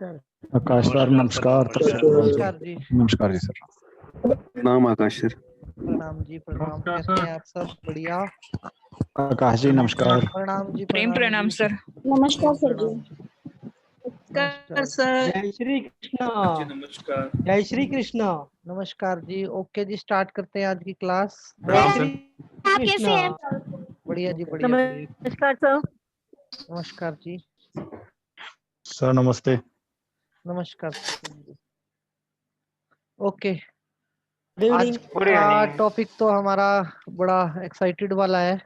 आकाश sir नमस्कार। नमस्कार जी। नमस्कार जी सर। नाम आकाश सर। प्रणाम जी, प्रणाम। कैसे हैं आप सब? बढ़िया। आकाश जी नमस्कार। प्रणाम जी, प्रेम प्रणाम जी। सर। नमस्कार सर जी। प्रणाम जी। नमस्कार सर। जय श्री कृष्ण। नमस्कार। जय श्री कृष्ण। नमस्कार जी। ओके जी, स्टार्ट करते हैं आज की क्लास। जय श्री कृष्ण। बढ़िया जी, बढ़िया। नमस्कार सर। नमस्कार जी। सर नमस्ते। नमस्कार जी। ओके, गुड आज इवनिंग। का टॉपिक तो हमारा बड़ा एक्साइटेड वाला है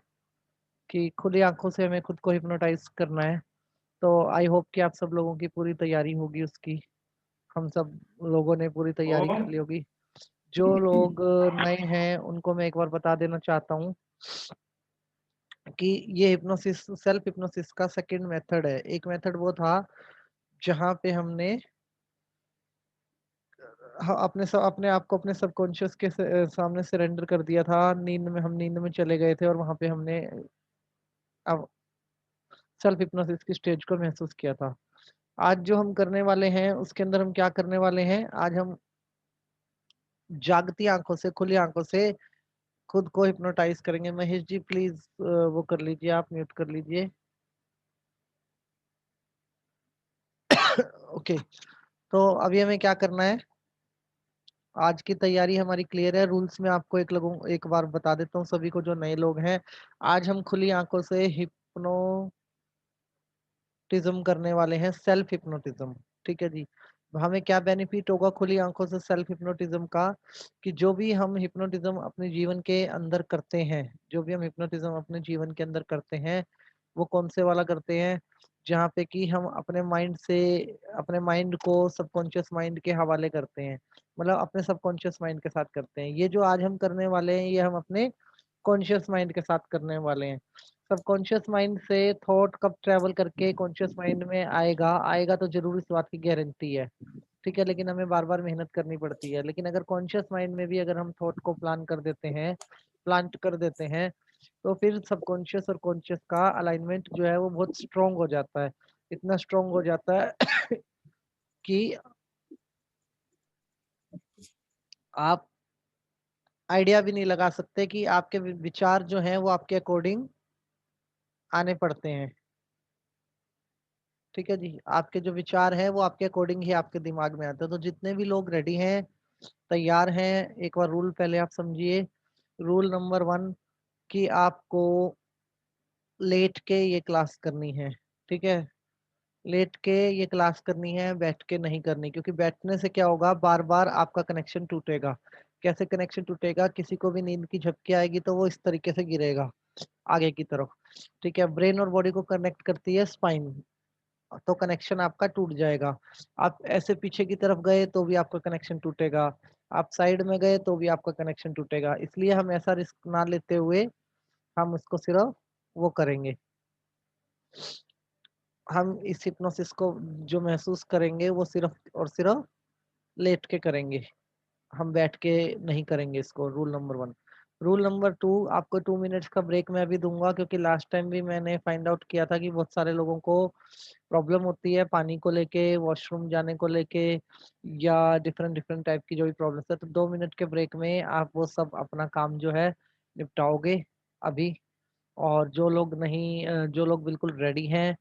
कि खुली आंखों से हमें खुद को हिप्नोटाइज करना है। तो आई होप कि आप सब लोगों की पूरी तैयारी होगी उसकी। हम सब लोगों ने पूरी तैयारी कर ली होगी। जो लोग नए हैं उनको मैं एक बार बता देना चाहता हूँ कि ये हिप्नोसिस, सेल्फ हिप्नोसिस का सेकंड मेथड है। एक मेथड वो था जहाँ पे हमने अपने आप को अपने सबकॉन्शियस के सामने सरेंडर कर दिया था। नींद में चले गए थे और वहां पे हमने अब सेल्फ हिप्नोसिस की स्टेज को महसूस किया था। आज जो हम करने वाले हैं उसके अंदर हम क्या करने वाले हैं, आज हम जागती आंखों से, खुली आंखों से खुद को हिप्नोटाइज करेंगे। महेश जी प्लीज वो कर लीजिए, आप म्यूट कर लीजिए। ओके, तो अभी हमें क्या करना है, आज की तैयारी हमारी क्लियर है। रूल्स में आपको एक बार बता देता हूँ सभी को जो नए लोग हैं। आज हम खुली आंखों से हिप्नोटिज्म करने वाले हैं, सेल्फ हिप्नोटिज्म। ठीक है जी। हमें क्या बेनिफिट होगा खुली आंखों से सेल्फ हिप्नोटिज्म का, कि जो भी हम हिप्नोटिज्म अपने जीवन के अंदर करते हैं, जो भी हम हिप्नोटिज्म अपने जीवन के अंदर करते हैं, वो कौन से वाला करते हैं, जहाँ पे कि हम अपने माइंड को सबकॉन्शियस माइंड के हवाले करते हैं। मतलब अपने सबकॉन्शियस माइंड के साथ करते हैं। ये जो आज हम करने वाले हैं ये हम अपने कॉन्शियस माइंड के साथ करने वाले हैं। सबकॉन्शियस माइंड से थॉट कब ट्रेवल करके कॉन्शियस माइंड में आएगा तो जरूर इस बात की गारंटी है। ठीक है, लेकिन हमें बार बार मेहनत करनी पड़ती है। लेकिन अगर कॉन्शियस माइंड में भी अगर हम थॉट को प्लांट कर देते हैं तो फिर सबकॉन्शियस और कॉन्शियस का अलाइनमेंट जो है वो बहुत स्ट्रोंग हो जाता है। इतना स्ट्रोंग हो जाता है कि आप आइडिया भी नहीं लगा सकते कि आपके विचार जो हैं वो आपके अकॉर्डिंग आने पड़ते हैं। ठीक है जी, आपके जो विचार है वो आपके अकॉर्डिंग ही आपके दिमाग में आते हैं। तो जितने भी लोग रेडी हैं, तैयार हैं, एक बार रूल पहले आप समझिए। रूल नंबर 1 कि आपको लेट के ये क्लास करनी है। ठीक है, लेट के ये क्लास करनी है, बैठ के नहीं करनी। क्योंकि बैठने से क्या होगा, बार बार आपका कनेक्शन टूटेगा। कैसे कनेक्शन टूटेगा, किसी को भी नींद की झपकी आएगी तो वो इस तरीके से गिरेगा आगे की तरफ। ठीक है, ब्रेन और बॉडी को कनेक्ट करती है स्पाइन, तो कनेक्शन आपका टूट जाएगा। आप ऐसे पीछे की तरफ गए तो भी आपका कनेक्शन टूटेगा, आप साइड में गए तो भी आपका कनेक्शन टूटेगा। इसलिए हम ऐसा रिस्क ना लेते हुए हम उसको सिर्फ वो करेंगे। हम इस हिप्नोसिस को जो महसूस करेंगे वो सिर्फ और सिर्फ लेट के करेंगे, हम बैठ के नहीं करेंगे इसको। Rule number 1। रूल नंबर 2, आपको 2 मिनट्स का ब्रेक मैं अभी दूंगा, क्योंकि लास्ट टाइम भी मैंने फाइंड आउट किया था कि बहुत सारे लोगों को प्रॉब्लम होती है पानी को लेके, वॉशरूम जाने को लेके, या डिफरेंट डिफरेंट टाइप की जो भी प्रॉब्लम्स है। तो 2 मिनट के ब्रेक में आप वो सब अपना काम जो है निपटाओगे अभी। और जो लोग बिल्कुल रेडी हैं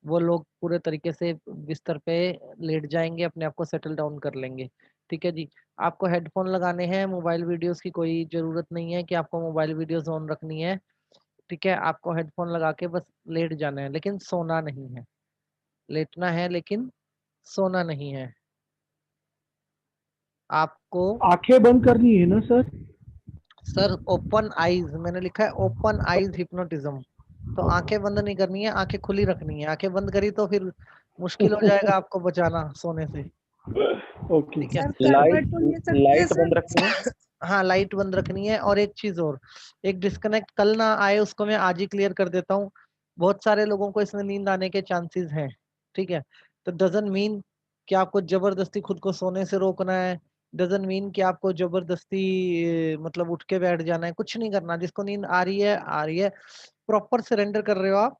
वो लोग पूरे तरीके से बिस्तर पे लेट जाएंगे, अपने आप को सेटल डाउन कर लेंगे। ठीक है जी। आपको हेडफोन लगाने हैं, मोबाइल वीडियोस की कोई जरूरत नहीं है कि आपको मोबाइल वीडियोस ऑन रखनी है। ठीक है, आपको हेडफोन लगा के बस लेट जाना है, लेकिन सोना नहीं है। लेटना है लेकिन सोना नहीं है। आपको आंखें बंद करनी है ना सर? सर ओपन आईज, मैंने लिखा है ओपन आईज हिप्नोटिज्म। तो आंखें बंद नहीं करनी है, आंखें खुली रखनी है। आंखें बंद करी तो फिर मुश्किल हो जाएगा आपको बचाना सोने से। ओके। ठीक है, लाइट बंद रखनी है। हाँ लाइट बंद रखनी है। और एक चीज और, एक डिस्कनेक्ट कल ना आए उसको मैं आज ही क्लियर कर देता हूँ। बहुत सारे लोगों को इसमें नींद आने के चांसेस हैं। ठीक है, तो डजंट मीन कि आपको जबरदस्ती खुद को सोने से रोकना है, डजंट मीन कि आपको जबरदस्ती मतलब उठ के बैठ जाना है। कुछ नहीं करना, जिसको नींद आ रही है आ रही है, प्रॉपर सरेंडर कर रहे हो आप।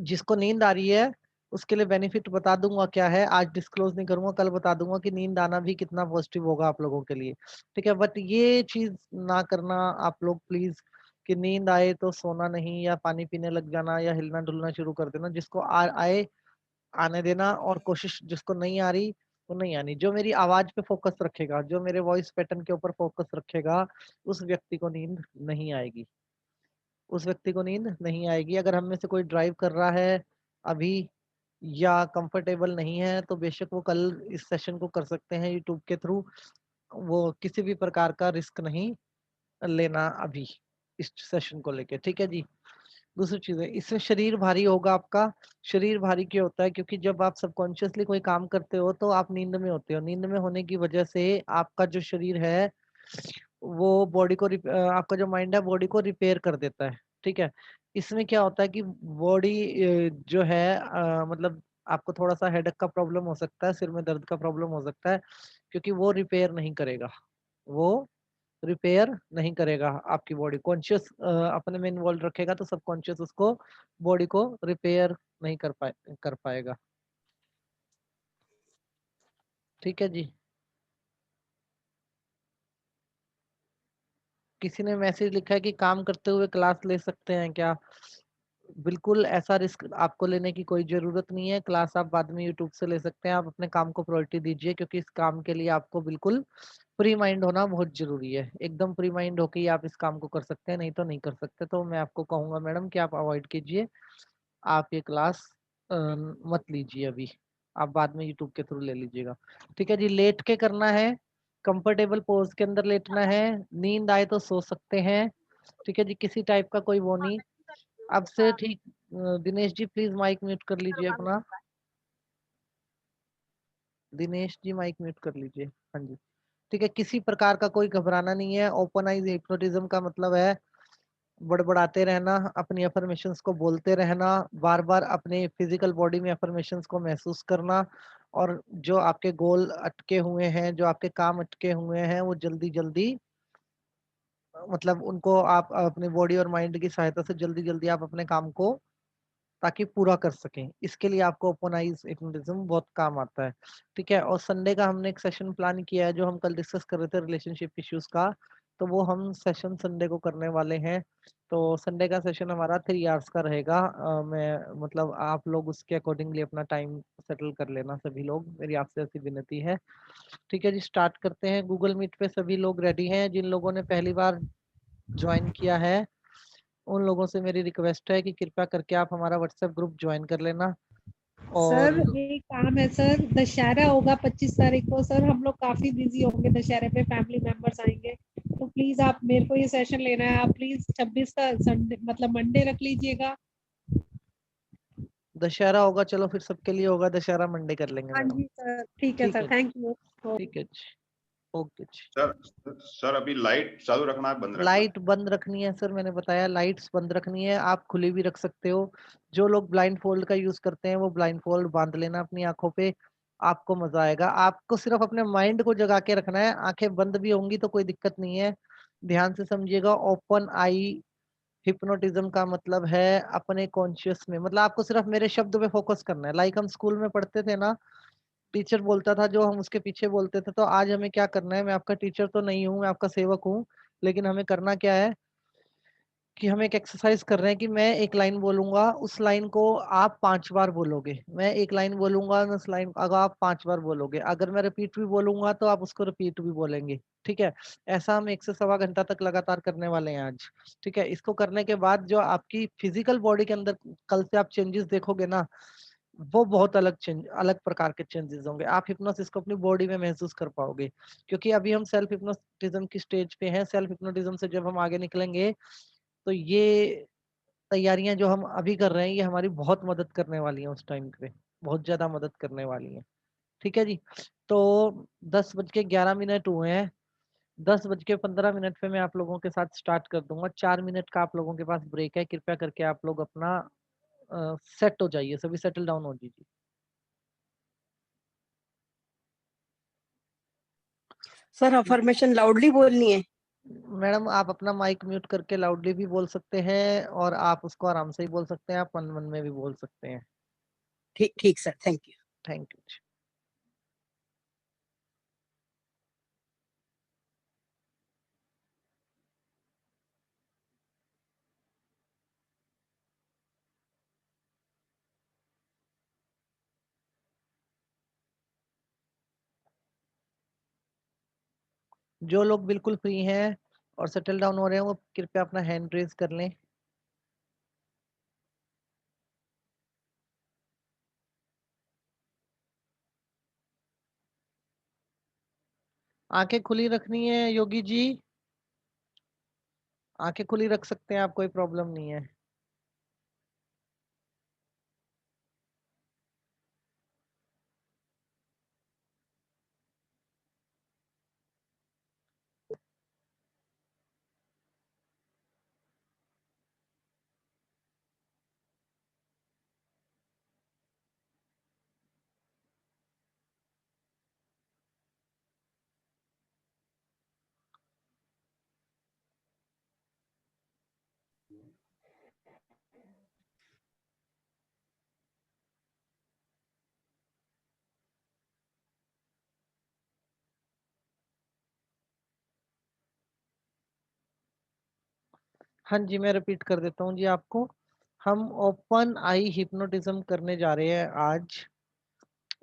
जिसको नींद आ रही है उसके लिए बेनिफिट बता दूंगा क्या है, आज डिस्क्लोज नहीं करूंगा, कल बता दूंगा कि नींद आना भी कितना पॉजिटिव होगा आप लोगों के लिए, ठीक है। बट ये चीज ना करना आप लोग प्लीज, कि नींद आए तो सोना नहीं या पानी पीने लग जाना या हिलना डुलना शुरू कर देना। जिसको आए आने देना, और कोशिश जिसको नहीं आ रही तो नहीं आनी। जो मेरी आवाज पे फोकस रखेगा, जो मेरे वॉइस पैटर्न के ऊपर फोकस रखेगा, उस व्यक्ति को नींद नहीं आएगी, उस व्यक्ति को नींद नहीं आएगी। अगर हम में से कोई ड्राइव कर रहा है अभी या कंफर्टेबल नहीं है, तो बेशक वो कल इस सेशन को कर सकते हैं यूट्यूब के थ्रू। वो किसी भी प्रकार का रिस्क नहीं लेना अभी इस सेशन को लेके, ठीक है जी। दूसरी चीज है, इसमें शरीर भारी होगा आपका। शरीर भारी क्यों होता है? क्योंकि जब आप सबकॉन्शियसली कोई काम करते हो तो आप नींद में होते हो। नींद में होने की वजह से आपका जो शरीर है वो बॉडी को आपका जो माइंड है बॉडी को रिपेयर कर देता है, ठीक है। इसमें क्या होता है कि बॉडी जो है मतलब आपको थोड़ा सा हेडेक का प्रॉब्लम हो सकता है, सिर में दर्द का प्रॉब्लम हो सकता है, क्योंकि वो रिपेयर नहीं करेगा, वो रिपेयर नहीं करेगा। आपकी बॉडी कॉन्शियस अपने में इन्वॉल्व रखेगा तो सबकॉन्शियस उसको बॉडी को रिपेयर नहीं कर पाएगा, ठीक है जी। किसी ने मैसेज लिखा है कि काम करते हुए क्लास ले सकते हैं क्या? बिल्कुल ऐसा रिस्क आपको लेने की कोई जरूरत नहीं है। क्लास आप बाद में यूट्यूब से ले सकते हैं। आप अपने काम को प्रायोरिटी दीजिए, क्योंकि इस काम के लिए आपको बिल्कुल फ्री माइंड होना बहुत जरूरी है। एकदम फ्री माइंड होके ही आप इस काम को कर सकते हैं, नहीं तो नहीं कर सकते। तो मैं आपको कहूंगा मैडम कि आप अवॉइड कीजिए, आप ये क्लास मत लीजिए अभी, आप बाद में यूट्यूब के थ्रू ले लीजिएगा, ठीक है जी। लेट के करना है, कंफर्टेबल पोज के अंदर लेटना है। नींद आए तो सो सकते हैं, ठीक है जी, किसी टाइप का कोई वो नहीं। अब से ठीक Dinesh ji please mic mute कर लीजिए अपना। दिनेश जी माइक म्यूट कर लीजिए, हाँ जी, ठीक है। किसी प्रकार का कोई घबराना नहीं है। ओपन आइज हिप्नोटिज्म का मतलब है बड़बड़ाते रहना, अपनी अफर्मेशंस को बोलते रहना, बार बार अपने फिजिकल बॉडी में अफर्मेशंस को महसूस करना, और जो आपके गोल अटके हुए हैं, जो आपके काम अटके हुए हैं, वो जल्दी जल्दी मतलब उनको आप अपने बॉडी और माइंड की सहायता से जल्दी जल्दी आप अपने काम को ताकि पूरा कर सकें। इसके लिए आपको ओपन आइज हिप्नोटिज्म बहुत काम आता है, ठीक है। और संडे का हमने एक सेशन प्लान किया है, जो हम कल डिस्कस कर रहे थे रिलेशनशिप इश्यूज का, तो वो हम सेशन संडे को करने वाले हैं। तो संडे का सेशन हमारा 3 आवर्स का रहेगा। मैं मतलब आप लोग उसके अकॉर्डिंगली अपना टाइम सेटल कर लेना सभी लोग, मेरी आपसे ऐसी विनती है, ठीक है जी। स्टार्ट करते हैं। गूगल मीट पे सभी लोग रेडी हैं? जिन लोगों ने पहली बार ज्वाइन किया है उन लोगों से मेरी रिक्वेस्ट है कि कृपया करके आप हमारा व्हाट्सएप ग्रुप ज्वाइन कर लेना। और सर एक काम है सर, दशहरा होगा 25 तारीख को सर, हम लोग काफी बिजी होंगे, दशहरे पे फैमिली मेंबर्स आएंगे, तो प्लीज आप मेरे को ये सेशन लेना है, आप प्लीज 26 का संडे मतलब मंडे रख लीजिएगा। दशहरा होगा, चलो फिर सबके लिए होगा दशहरा, मंडे कर लेंगे हाँ मैडम। जी सर, ठीक है सर, थैंक यू। ठीक है जी, ओके जी। सर अभी लाइट चालू रखना है, बंद रखना है? लाइट बंद रखनी है सर, मैंने बताया लाइट्स बंद रखनी है। आप खुली भी रख सकते हो। जो लोग ब्लाइंड फोल्ड का यूज करते हैं वो ब्लाइंड फोल्ड बांध लेना अपनी आंखों पे, आपको मजा आएगा। आपको सिर्फ अपने माइंड को जगा के रखना है, आंखें बंद भी होंगी तो कोई दिक्कत नहीं है। ध्यान से समझिएगा, ओपन आई हिप्नोटिज्म का मतलब है अपने कॉन्शियस में, मतलब आपको सिर्फ मेरे शब्द पे फोकस करना है। लाइक हम स्कूल में पढ़ते थे ना, टीचर बोलता था जो हम उसके पीछे बोलते थे। तो आज हमें क्या करना है, मैं आपका टीचर तो नहीं हूँ, मैं आपका सेवक हूँ, लेकिन हमें करना क्या है कि हम एक एक्सरसाइज कर रहे हैं कि मैं एक लाइन बोलूंगा, उस लाइन को आप 5 बार बोलोगे। मैं एक लाइन बोलूंगा, उस लाइन अगर आप 5 बार बोलोगे, अगर मैं रिपीट भी बोलूंगा तो आप उसको रिपीट भी बोलेंगे, ठीक है। ऐसा हम 1 से सवा घंटा तक लगातार करने वाले हैं आज, ठीक है। इसको करने के बाद जो आपकी फिजिकल बॉडी के अंदर कल से आप चेंजेस देखोगे ना, वो बहुत अलग प्रकार के चेंजेस होंगे। आप हिप्नोसिस को अपनी बॉडी में महसूस कर पाओगे, क्योंकि अभी हम सेल्फ हिप्नोटिज्म की स्टेज पे हैं। सेल्फ हिप्नोटिज्म से जब हम आगे निकलेंगे तो ये तैयारियां जो हम अभी कर रहे हैं ये हमारी बहुत मदद करने वाली हैं, उस टाइम पे बहुत ज्यादा मदद करने वाली हैं, ठीक है जी। तो 10:11 हुए हैं, 10:15 पे मैं आप लोगों के साथ स्टार्ट कर दूंगा। 4 मिनट का आप लोगों के पास ब्रेक है। कृपया करके आप लोग अपना सेट हो जाइए, सभी सेटल डाउन हो जाइए। सर अफर्मेशन लाउडली बोलनी है? मैडम आप अपना माइक म्यूट करके लाउडली भी बोल सकते हैं, और आप उसको आराम से ही बोल सकते हैं, आप मन मन में भी बोल सकते हैं। ठीक ठीक sir, thank you. Thank you. जो लोग बिल्कुल फ्री हैं और सेटल डाउन हो रहे हैं वो कृपया अपना हैंड रेज कर लें। आंखें खुली रखनी है योगी जी, आंखें खुली रख सकते हैं आप, कोई प्रॉब्लम नहीं है। हाँ जी, मैं रिपीट कर देता हूँ जी आपको। हम ओपन आई हिप्नोटिज्म करने जा रहे हैं आज।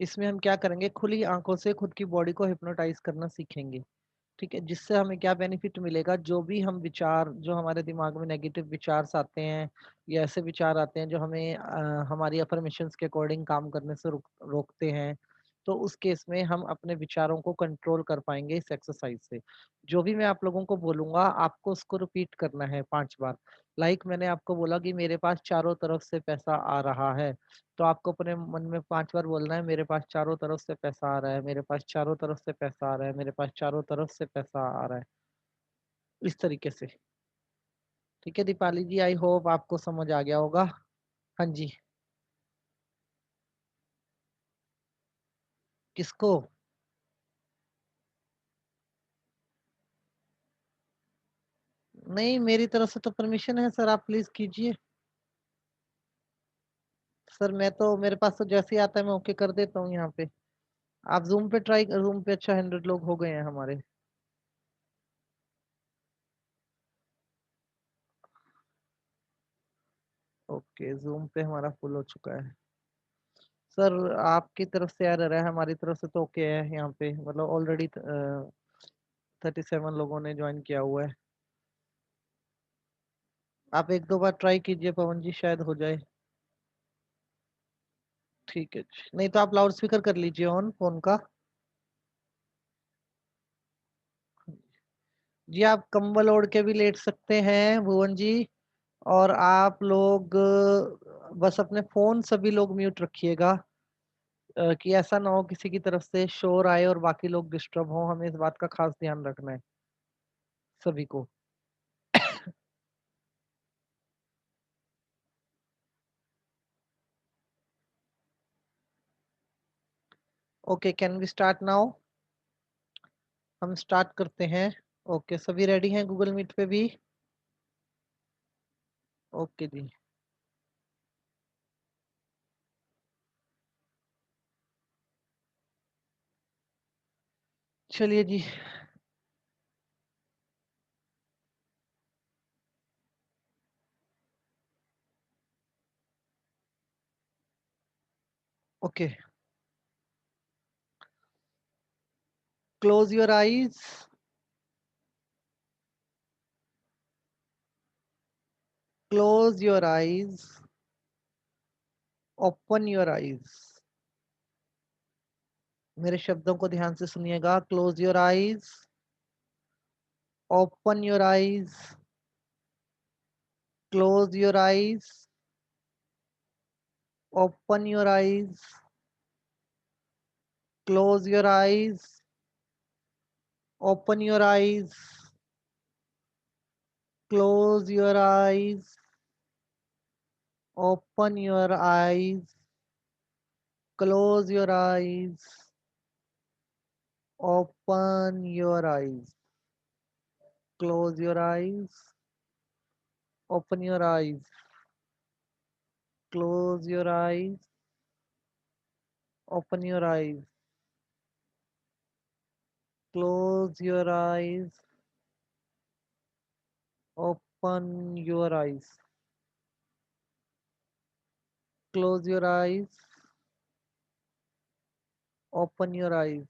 इसमें हम क्या करेंगे, खुली आंखों से खुद की बॉडी को हिप्नोटाइज करना सीखेंगे। ठीक है, जिससे हमें क्या बेनिफिट मिलेगा, जो भी हम विचार, जो हमारे दिमाग में नेगेटिव विचार आते हैं या ऐसे विचार आते हैं जो हमें हमारी अफर्मेशंस के अकॉर्डिंग काम करने से रोकते हैं, तो उस केस में हम अपने विचारों को कंट्रोल कर पाएंगे इस एक्सरसाइज से। जो भी मैं आप लोगों को बोलूंगा आपको उसको रिपीट करना है 5 बार। लाइक मैंने आपको बोला कि मेरे पास चारों तरफ से पैसा आ रहा है, तो आपको अपने मन में 5 बार बोलना है, मेरे पास चारों तरफ से पैसा आ रहा है, मेरे पास चारों तरफ से पैसा आ रहा है, मेरे पास चारों तरफ से पैसा आ रहा है, इस तरीके से। ठीक है दीपाली जी, आई होप आपको समझ आ गया होगा। हाँ जी, किसको? नहीं, मेरी तरफ से तो परमिशन है सर, आप प्लीज कीजिए। सर मैं तो, मेरे पास तो जैसे ही आता है मैं ओके कर देता हूँ यहाँ पे। आप जूम पे ट्राई, जूम पे अच्छा 100 लोग हो गए हैं हमारे। ओके, जूम पे हमारा फुल हो चुका है। सर आपकी तरफ से एरर है, हमारी तरफ से तो ओके है यहाँ पे, मतलब ऑलरेडी 37 लोगों ने ज्वाइन किया हुआ है। आप 1-2 बार ट्राई कीजिए पवन जी, शायद हो जाए। ठीक है जी। नहीं तो आप लाउड स्पीकर कर लीजिए ऑन फोन का। जी आप कंबल ओढ़ के भी लेट सकते हैं भुवन जी। और आप लोग बस अपने फोन सभी लोग म्यूट रखिएगा, कि ऐसा ना हो किसी की तरफ से शोर आए और बाकी लोग डिस्टर्ब हो, हमें इस बात का खास ध्यान रखना है सभी को। Okay, can we start now? हम स्टार्ट करते हैं। ओके, सभी रेडी हैं गूगल मीट पे भी? ओके जी। चलिए जी। Okay, close your eyes, close your eyes, open your eyes. मेरे शब्दों को ध्यान से सुनिएगा। Close your eyes, open your eyes, close your eyes, open your eyes, close your eyes, open your eyes, close your eyes, open your eyes, close your eyes, open your eyes, close your eyes, open your eyes, close your eyes, Open your eyes. Close your eyes. Open your eyes. Close your eyes. Open your eyes.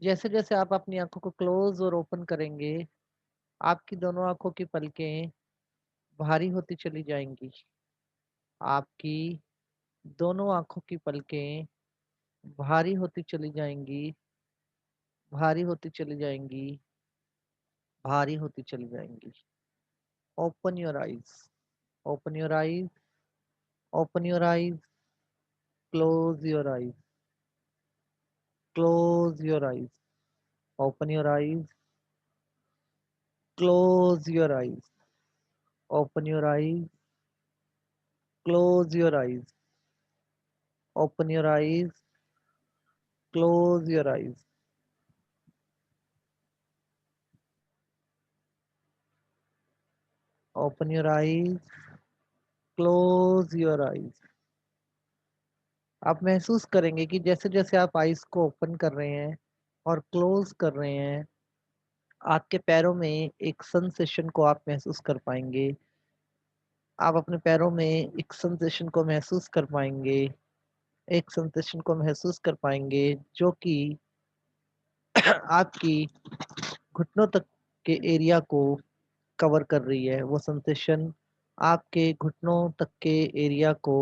जैसे जैसे आप अपनी आंखों को close और open करेंगे, आपकी दोनों आंखों की पलकें भारी होती चली जाएंगी। आपकी दोनों आंखों की पलकें भारी होती चली जाएंगी, भारी होती चली जाएंगी, भारी होती चली जाएंगी। Open your eyes, open your eyes, open your eyes, close your eyes, close your eyes, open your eyes, close your eyes, open your eyes, close your eyes, open your eyes, close your eyes. Open your eyes, close your eyes. आप महसूस करेंगे कि जैसे जैसे आप eyes को open कर रहे हैं और क्लोज कर रहे हैं, आपके पैरों में एक सेंसेशन को आप महसूस कर पाएंगे। आप अपने पैरों में एक सेंसेशन को महसूस कर पाएंगे, एक सेंसेशन को महसूस कर पाएंगे जो कि आपकी घुटनों तक के एरिया को कवर कर रही है। वो सेंसेशन आपके घुटनों तक के एरिया को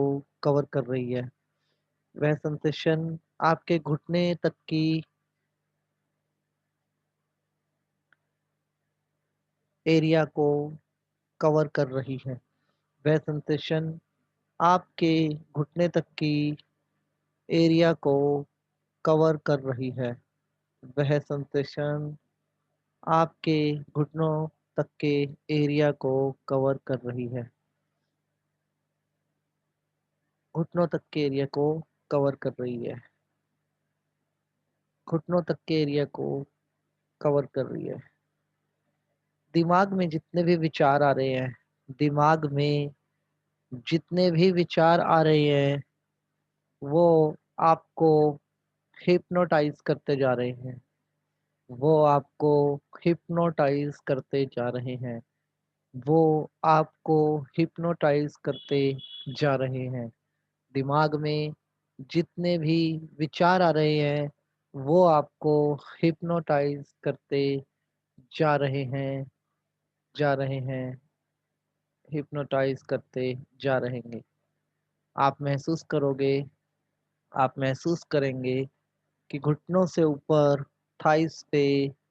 कवर कर रही है। वह सेंसेशन आपके घुटने तक की एरिया को कवर कर रही है। वह सेंसेशन आपके घुटने तक की एरिया को कवर कर रही है। वह सेंसेशन आपके घुटनों तक के एरिया को कवर कर रही है। घुटनों तक के एरिया को कवर कर रही है। घुटनों तक के एरिया को कवर कर रही है। दिमाग में जितने भी विचार आ रहे हैं, दिमाग में जितने भी विचार आ रहे हैं, वो आपको हिप्नोटाइज करते जा रहे हैं। वो आपको हिप्नोटाइज करते जा रहे हैं। वो आपको हिप्नोटाइज करते जा रहे हैं। दिमाग में जितने भी विचार आ रहे हैं, वो आपको हिप्नोटाइज करते जा रहे हैं, जा रहे हैं, हिप्नोटाइज करते जा रहेंगे। आप महसूस करोगे, आप महसूस करेंगे कि घुटनों से ऊपर थाइस पे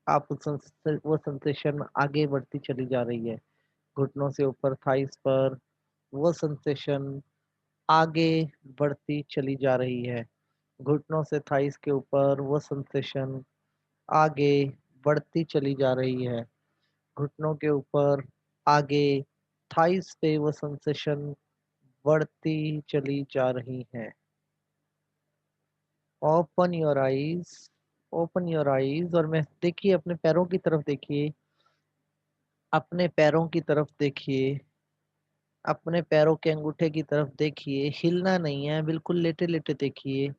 आप वो सेंसेशन आगे बढ़ती चली जा रही है। घुटनों से ऊपर थाइस पर वो सेंसेशन आगे बढ़ती चली जा रही है। घुटनों से थाइस के ऊपर वो सेंसेशन आगे बढ़ती चली जा रही है। घुटनों के ऊपर आगे थाइस पे वो सेंसेशन बढ़ती चली जा रही है। Open your eyes, open your eyes और मैं देखिए अपने पैरों की तरफ देखिए, अपने पैरों की तरफ देखिए, अपने पैरों के अंगूठे की तरफ देखिए। हिलना नहीं है, बिल्कुल लेटे लेटे देखिए।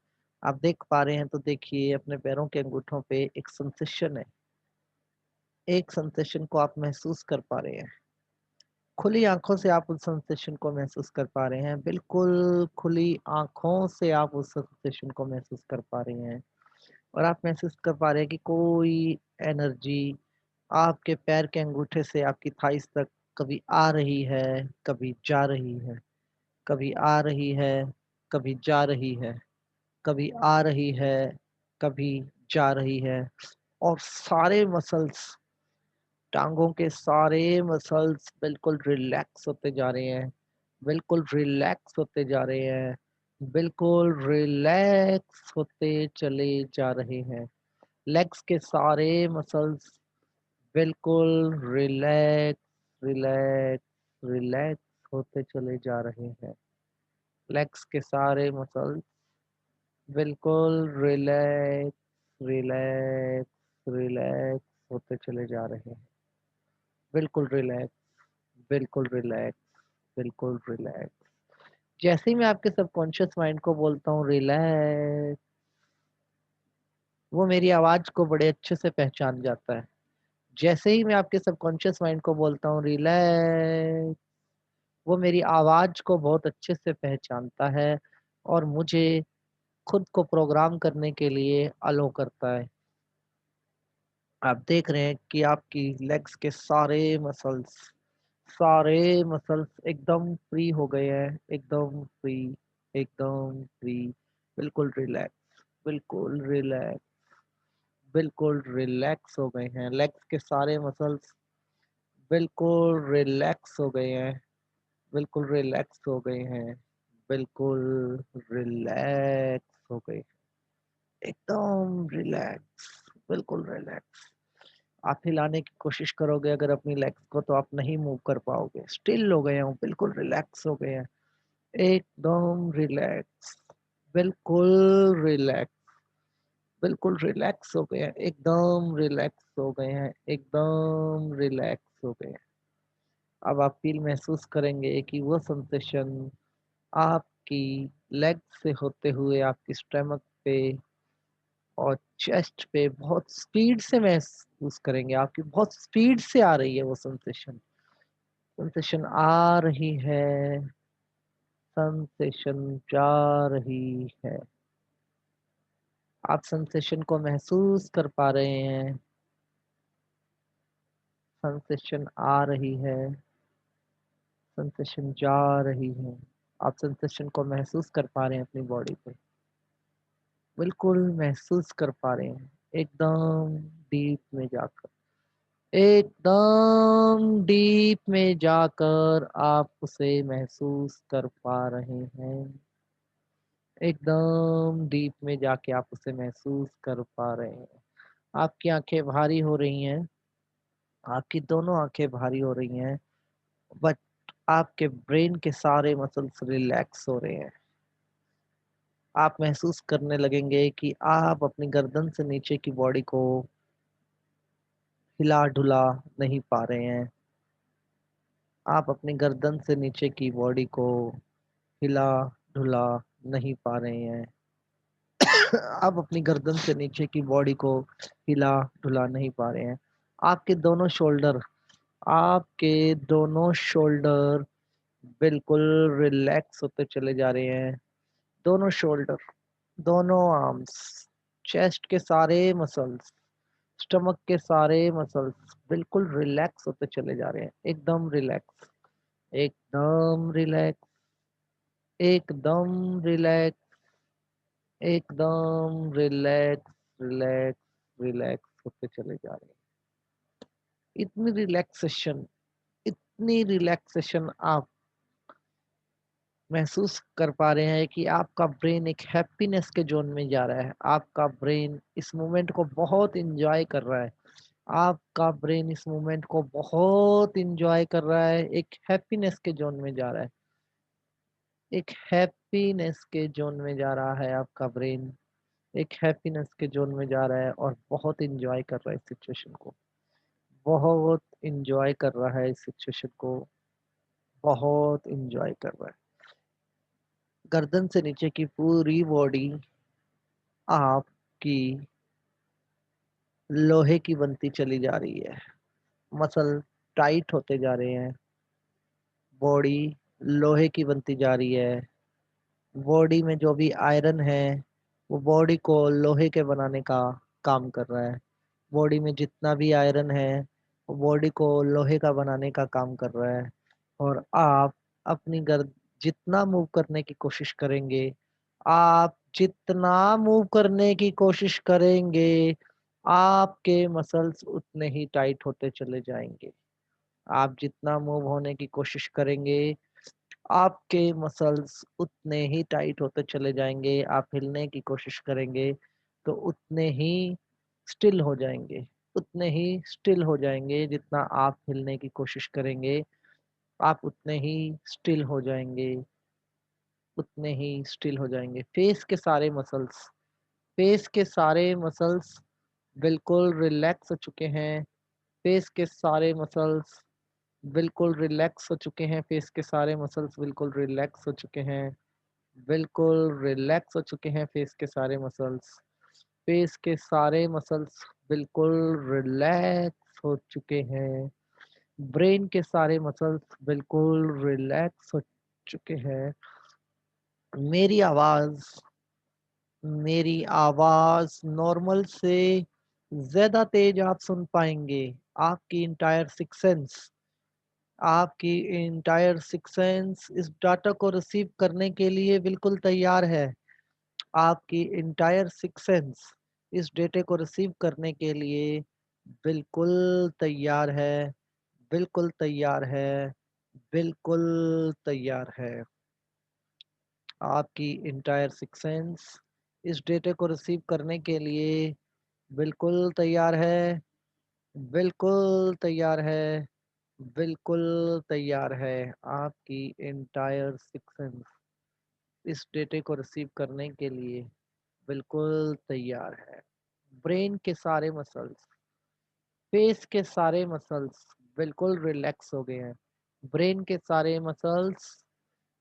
आप देख पा रहे हैं तो देखिए अपने पैरों के अंगूठों पे एक सेंसेशन है। एक सेंसेशन को आप महसूस कर पा रहे हैं। खुली आंखों से आप उस सेंसेशन को महसूस कर पा रहे हैं। बिल्कुल खुली आंखों से आप उस सेंसेशन को महसूस कर पा रहे हैं। और आप महसूस कर पा रहे हैं कि कोई एनर्जी आपके पैर के अंगूठे से आपकी थाइस तक कभी आ रही है, कभी जा रही है, कभी आ रही है, कभी जा रही है, कभी आ रही है, कभी जा रही है। और सारे मसल्स, टांगों के सारे मसल्स बिल्कुल रिलैक्स होते जा रहे हैं, बिल्कुल रिलैक्स होते जा रहे हैं, बिल्कुल रिलैक्स होते चले जा रहे हैं। लेग्स के सारे मसल्स बिल्कुल रिलैक्स, रिलैक्स, रिलैक्स होते चले जा रहे हैं। लेग्स के सारे मसल्स बिल्कुल रिलैक्स, रिलैक्स, रिलैक्स होते चले जा रहे हैं। बिल्कुल रिलैक्स, बिल्कुल रिलैक्स, बिल्कुल रिलैक्स, जैसे ही मैं आपके सबकॉन्शियस माइंड को बोलता हूँ रिलैक्स, वो मेरी आवाज को बड़े अच्छे से पहचान जाता है। जैसे ही मैं आपके सबकॉन्शियस माइंड को बोलता हूँ रिलैक्स, वो मेरी आवाज को बहुत अच्छे से पहचानता है और मुझे खुद को प्रोग्राम करने के लिए अलो करता है। आप देख रहे हैं कि आपकी लेग्स के सारे मसल्स एकदम फ्री हो गए हैं, एकदम फ्री, एकदम फ्री, बिल्कुल रिलैक्स, बिल्कुल रिलैक्स, बिल्कुल रिलैक्स हो गए हैं। लेग्स के सारे मसल्स बिल्कुल रिलैक्स हो गए हैं, बिल्कुल रिलैक्स हो गए हैं, बिल्कुल रिलैक्स हो गए, एकदम रिलैक्स, बिल्कुल रिलैक्स। आप हिलाने की कोशिश करोगे अगर अपनी लेग्स को तो आप नहीं मूव कर पाओगे, स्टिल हो गए हो, बिल्कुल रिलैक्स हो गए हैं, एकदम रिलैक्स, बिल्कुल रिलैक्स, बिल्कुल रिलैक्स हो गए हैं, एकदम रिलैक्स हो गए हैं, एकदम रिलैक्स हो गए हैं। अब आप फील महसूस करेंगे कि वो सेंसेशन आपकी लेग से होते हुए आपकी स्टमक पे और चेस्ट पे बहुत स्पीड से महसूस करेंगे, आपकी बहुत स्पीड से आ रही है वो सेंसेशन, सेंसेशन आ रही है, सेंसेशन जा रही है। आप सेंसेशन को महसूस कर पा रहे हैं, सेंसेशन आ रही है, सेंसेशन जा रही है। आप सेंसेशन को महसूस कर पा रहे हैं अपनी बॉडी पे, बिल्कुल महसूस कर पा रहे हैं, एकदम डीप में जाकर, एकदम डीप में जाकर आप उसे महसूस कर पा रहे हैं, एकदम डीप में जाके आप उसे महसूस कर पा रहे हैं। आपकी आंखें भारी हो रही हैं, आपकी दोनों आंखें भारी हो रही हैं, बट आपके ब्रेन के सारे मसल्स रिलैक्स हो रहे हैं। आप महसूस करने लगेंगे कि आप अपनी गर्दन से नीचे की बॉडी को हिला डुला नहीं पा रहे हैं, आप अपनी गर्दन से नीचे की बॉडी को हिला डुला नहीं पा रहे हैं। आप अपनी गर्दन से नीचे की बॉडी को हिला डुला नहीं पा रहे हैं। आपके दोनों शोल्डर, आपके दोनों शोल्डर बिल्कुल रिलैक्स होते चले जा रहे हैं। दोनों शोल्डर, दोनों आर्म्स, चेस्ट के सारे मसल्स, स्टमक के सारे मसल्स बिल्कुल रिलैक्स होते चले जा रहे हैं, एकदम रिलैक्स, एकदम रिलैक्स, एकदम रिलैक्स, एकदम रिलैक्स, रिलैक्स, रिलैक्स होते चले जा रहे हैं। इतनी रिलैक्सेशन, इतनी रिलैक्सेशन आप महसूस कर पा रहे हैं कि आपका ब्रेन एक हैप्पीनेस के जोन में जा रहा है। आपका ब्रेन इस मोमेंट को बहुत एंजॉय कर रहा है। आपका ब्रेन इस मोमेंट को बहुत एंजॉय कर रहा है, एक हैप्पीनेस के जोन में जा रहा है, एक हैप्पीनेस के जोन में जा रहा है आपका ब्रेन, एक हैप्पीनेस के जोन में जा रहा है और बहुत एंजॉय कर रहा है इस सिचुएशन को, बहुत एंजॉय कर रहा है इस सिचुएशन को, बहुत एंजॉय कर रहा है। गर्दन से नीचे की पूरी बॉडी आपकी लोहे की बनती चली जा रही है, मसल टाइट होते जा रहे हैं, बॉडी लोहे की बनती जा रही है, बॉडी में जो भी आयरन है वो बॉडी को लोहे के बनाने का काम कर रहा है, बॉडी में जितना भी आयरन है वो बॉडी को लोहे का बनाने का काम कर रहा है। और आप अपनी गर्द जितना मूव करने की कोशिश करेंगे, आप जितना मूव करने की कोशिश करेंगे, आपके मसल्स उतने ही टाइट होते चले जाएंगे। आप जितना मूव होने की कोशिश करेंगे, आपके मसल्स उतने ही टाइट होते चले जाएंगे। आप हिलने की कोशिश करेंगे तो उतने ही स्टिल हो जाएंगे, उतने ही स्टिल हो जाएंगे। जितना आप हिलने की कोशिश करेंगे आप उतने ही स्टिल हो जाएंगे, उतने ही स्टिल हो जाएंगे। फेस के सारे मसल्स बिल्कुल रिलैक्स हो चुके हैं। फेस के सारे मसल्स बिल्कुल रिलैक्स हो चुके हैं, फेस के सारे मसल्स बिल्कुल रिलैक्स हो चुके हैं, बिल्कुल रिलैक्स हो चुके हैं फेस के सारे मसल्स, फेस के सारे मसल्स बिल्कुल रिलैक्स हो चुके हैं, ब्रेन के सारे मसल्स बिल्कुल रिलैक्स हो चुके हैं। मेरी आवाज मेरी आवाज नॉर्मल से ज्यादा तेज आप सुन पाएंगे। आपकी इंटायर सिक्स सेंस आपकी इंटायर सिक्स सेंस इस डाटा को रिसीव करने के लिए बिल्कुल तैयार है। आपकी इंटायर सिक्स सेंस इस डेटे को रिसीव करने के लिए बिल्कुल तैयार है, बिल्कुल तैयार है, बिल्कुल तैयार है। आपकी इंटायर सिक्स सेंस इस डेटे को रिसीव करने के लिए बिल्कुल तैयार है, बिल्कुल तैयार है, बिल्कुल तैयार है। आपकी इंटायर सिक्स सेंस इस डेटे को रिसीव करने के लिए बिल्कुल तैयार है। ब्रेन के सारे मसल्स, फेस के सारे मसल्स बिल्कुल रिलैक्स हो गए हैं। ब्रेन के सारे मसल्स,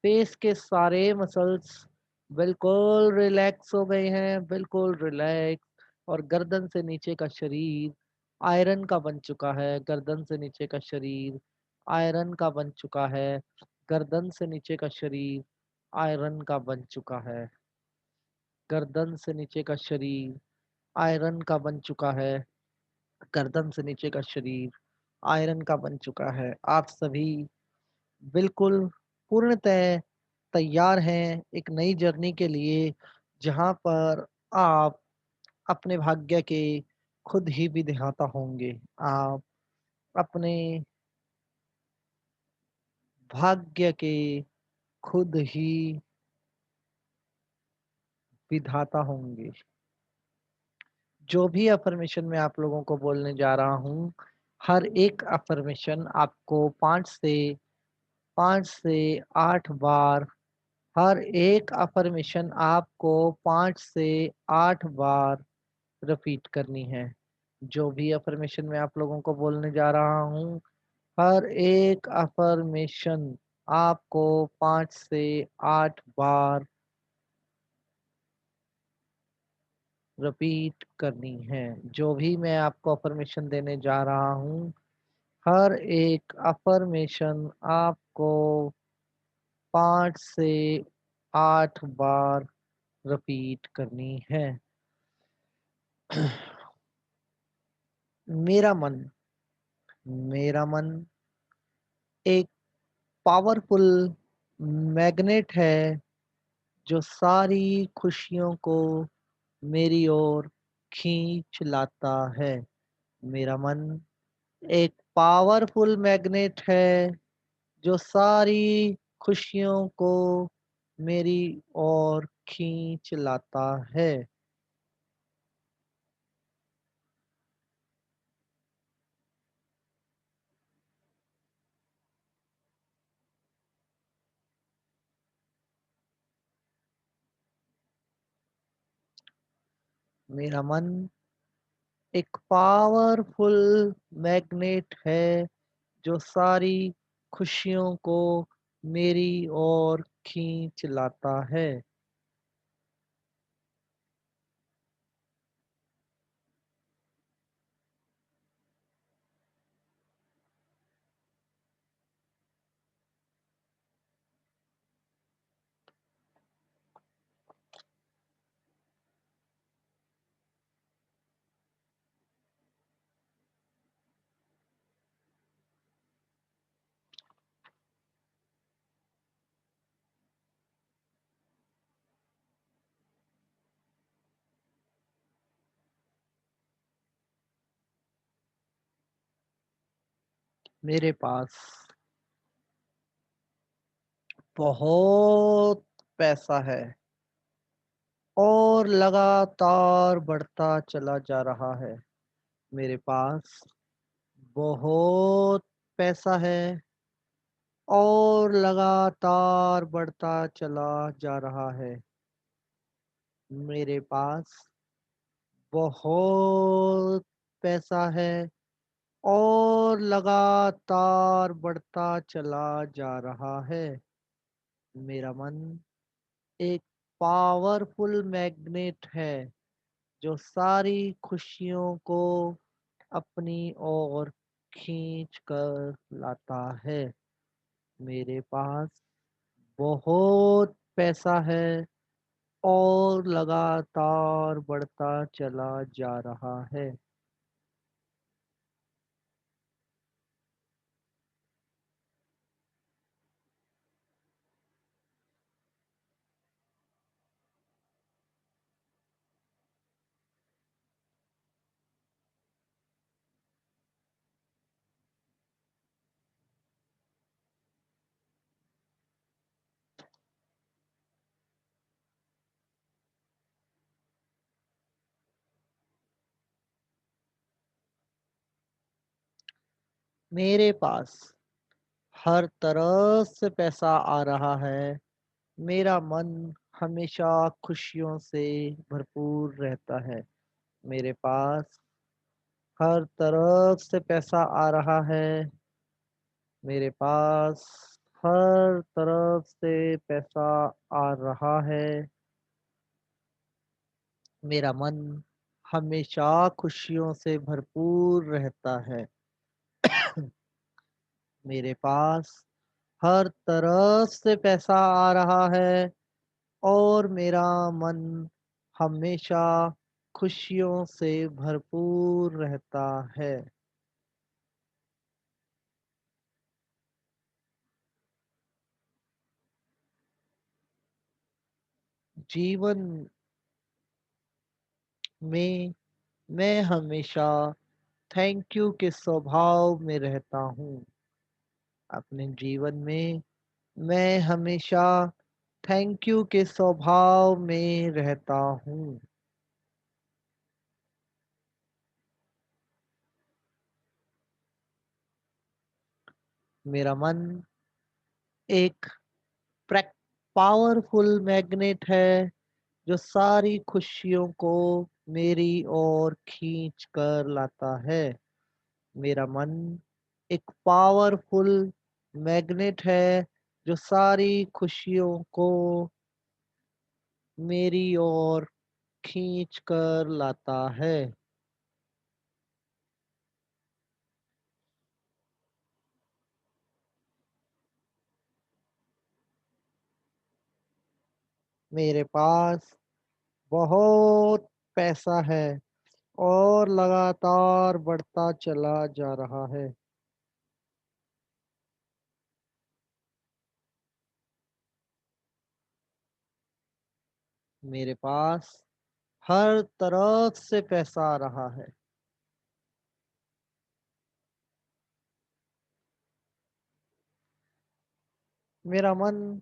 फेस के सारे मसल्स बिल्कुल रिलैक्स हो गए हैं, बिल्कुल रिलैक्स। और गर्दन से नीचे का शरीर आयरन का बन चुका है, गर्दन से नीचे का शरीर आयरन का बन चुका है, गर्दन से नीचे का शरीर आयरन का बन चुका है, गर्दन से नीचे का शरीर आयरन का बन चुका है, गर्दन से नीचे का शरीर आयरन का बन चुका है। आप सभी बिल्कुल पूर्णतः तैयार हैं एक नई जर्नी के लिए, जहां पर आप अपने भाग्य के खुद ही विधाता होंगे। आप अपने भाग्य के खुद ही विधाता होंगे। जो भी अफर्मेशन मैं आप लोगों को बोलने जा रहा हूँ, हर एक अफर्मेशन आपको 5 से 8 बार, हर एक अफर्मेशन आपको 5 से 8 बार रिपीट करनी है। जो भी अफर्मेशन मैं आप लोगों को बोलने जा रहा हूँ, हर एक अफर्मेशन आपको 5 से 8 बार रिपीट करनी है। जो भी मैं आपको अफर्मेशन देने जा रहा हूँ, हर एक अफर्मेशन आपको 5 से 8 बार रिपीट करनी है। मेरा मन मेरा मन एक पावरफुल मैग्नेट है जो सारी खुशियों को मेरी ओर खींच लाता है। मेरा मन एक पावरफुल मैग्नेट है जो सारी खुशियों को मेरी ओर खींच लाता है। मेरा मन एक पावरफुल मैग्नेट है जो सारी खुशियों को मेरी ओर खींच लाता है। मेरे पास बहुत पैसा है और लगातार बढ़ता चला जा रहा है। मेरे पास बहुत पैसा है और लगातार बढ़ता चला जा रहा है। मेरे पास बहुत पैसा है और लगातार बढ़ता चला जा रहा है। मेरा मन एक पावरफुल मैग्नेट है जो सारी खुशियों को अपनी ओर खींच कर लाता है। मेरे पास बहुत पैसा है और लगातार बढ़ता चला जा रहा है। मेरे पास हर तरह से पैसा आ रहा है। मेरा मन हमेशा खुशियों से भरपूर रहता है। मेरे पास हर तरफ से पैसा आ रहा है। मेरे पास हर तरफ से पैसा आ रहा है। मेरा मन हमेशा खुशियों से भरपूर रहता है। मेरे पास हर तरफ से पैसा आ रहा है और मेरा मन हमेशा खुशियों से भरपूर रहता है। जीवन में मैं हमेशा थैंक यू के स्वभाव में रहता हूँ। अपने जीवन में मैं हमेशा थैंक यू के स्वभाव में रहता हूँ। मेरा मन एक पावरफुल मैग्नेट है जो सारी खुशियों को मेरी ओर खींच कर लाता है। मेरा मन एक पावरफुल मैग्नेट है जो सारी खुशियों को मेरी ओर खींच कर लाता है। मेरे पास बहुत पैसा है और लगातार बढ़ता चला जा रहा है। मेरे पास हर तरफ से पैसा आ रहा है। मेरा मन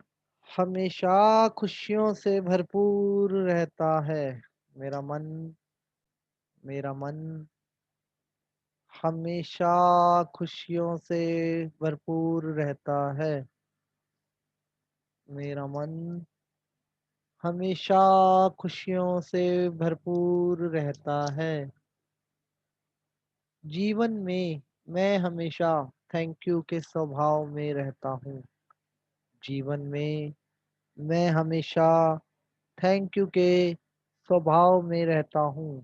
हमेशा खुशियों से भरपूर रहता है। मेरा मन मेरा मन हमेशा खुशियों से भरपूर रहता है। मेरा मन हमेशा खुशियों से भरपूर रहता है। जीवन में मैं हमेशा थैंक यू के स्वभाव में रहता हूँ। जीवन में मैं हमेशा थैंक यू के स्वभाव में रहता हूँ।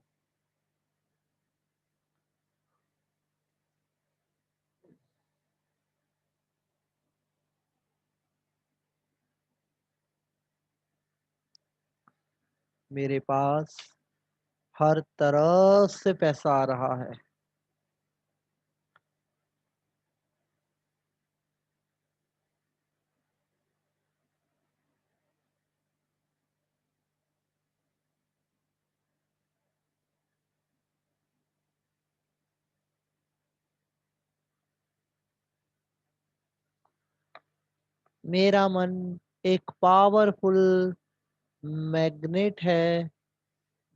मेरे पास हर तरफ से पैसा आ रहा है। मेरा मन एक पावरफुल मैग्नेट है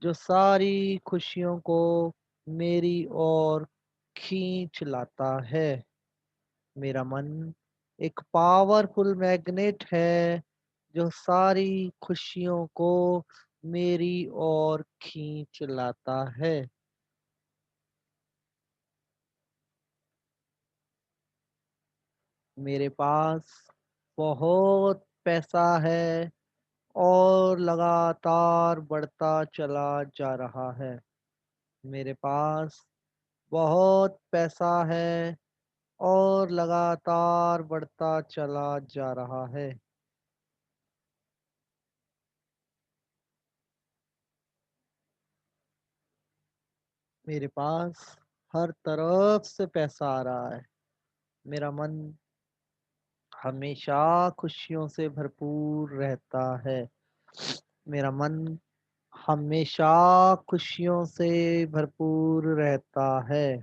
जो सारी खुशियों को मेरी ओर खींच लाता है। मेरा मन एक पावरफुल मैग्नेट है जो सारी खुशियों को मेरी ओर खींच लाता है। मेरे पास बहुत पैसा है और लगातार बढ़ता चला जा रहा है। मेरे पास बहुत पैसा है और लगातार बढ़ता चला जा रहा है। मेरे पास हर तरफ से पैसा आ रहा है। मेरा मन हमेशा खुशियों से भरपूर रहता है। मेरा मन हमेशा खुशियों से भरपूर रहता है।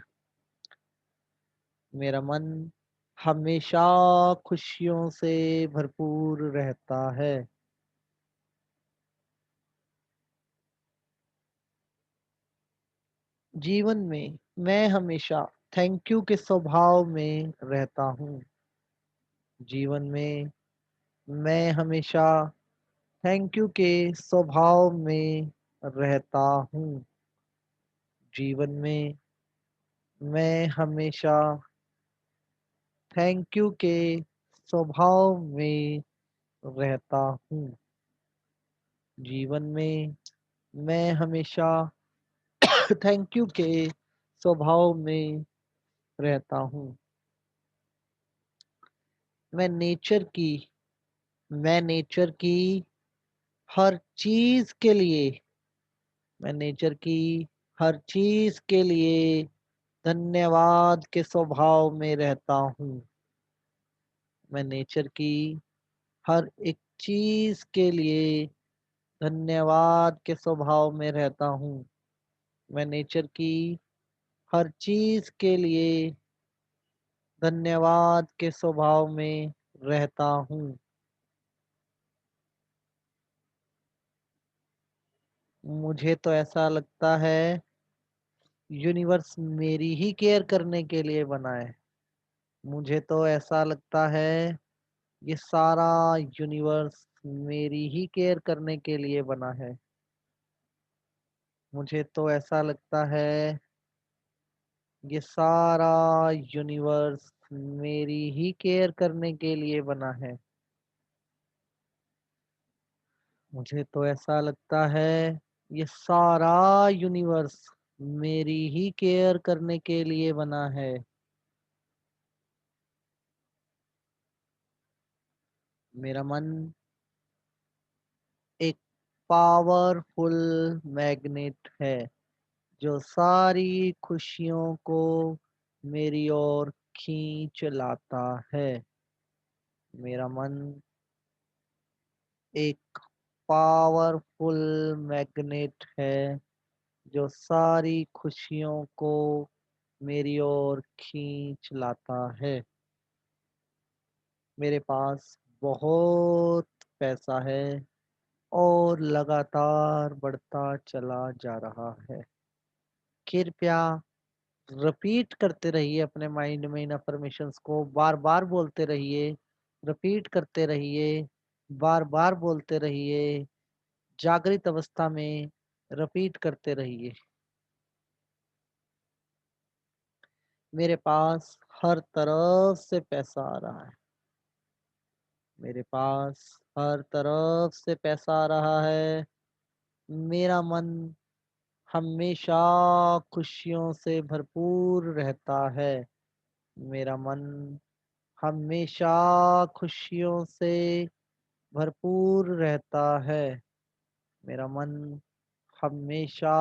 मेरा मन हमेशा खुशियों से भरपूर रहता है। जीवन में मैं हमेशा थैंक यू के स्वभाव में रहता हूँ। जीवन में मैं हमेशा थैंक यू के स्वभाव में रहता हूँ। जीवन में मैं हमेशा थैंक यू के स्वभाव में रहता हूँ। जीवन में मैं हमेशा थैंक यू के स्वभाव में रहता हूँ। मैं नेचर की मैं नेचर की हर चीज के लिए मैं नेचर की हर चीज के लिए धन्यवाद के स्वभाव में रहता हूँ। मैं नेचर की हर एक चीज के लिए धन्यवाद के स्वभाव में रहता हूँ। मैं नेचर की हर चीज के लिए धन्यवाद के स्वभाव में रहता हूँ। मुझे तो ऐसा लगता है यूनिवर्स मेरी ही केयर करने के लिए बना है। मुझे तो ऐसा लगता है ये सारा यूनिवर्स मेरी ही केयर करने के लिए बना है। मुझे तो ऐसा लगता है ये सारा यूनिवर्स मेरी ही केयर करने के लिए बना है। मुझे तो ऐसा लगता है ये सारा यूनिवर्स मेरी ही केयर करने के लिए बना है। मेरा मन एक पावरफुल मैग्नेट है जो सारी खुशियों को मेरी ओर खींच लाता है। मेरा मन एक पावरफुल मैग्नेट है जो सारी खुशियों को मेरी ओर खींच लाता है। मेरे पास बहुत पैसा है और लगातार बढ़ता चला जा रहा है। कृपया रिपीट करते रहिए अपने माइंड में इन अफर्मेशंस को, बार बार बोलते रहिए, रिपीट करते रहिए, बार बार बोलते रहिए, जागृत अवस्था में रिपीट करते रहिए। मेरे पास हर तरफ से पैसा आ रहा है। मेरे पास हर तरफ से पैसा आ रहा है। मेरा मन हमेशा खुशियों से भरपूर रहता है। मेरा मन हमेशा खुशियों से भरपूर रहता है। मेरा मन हमेशा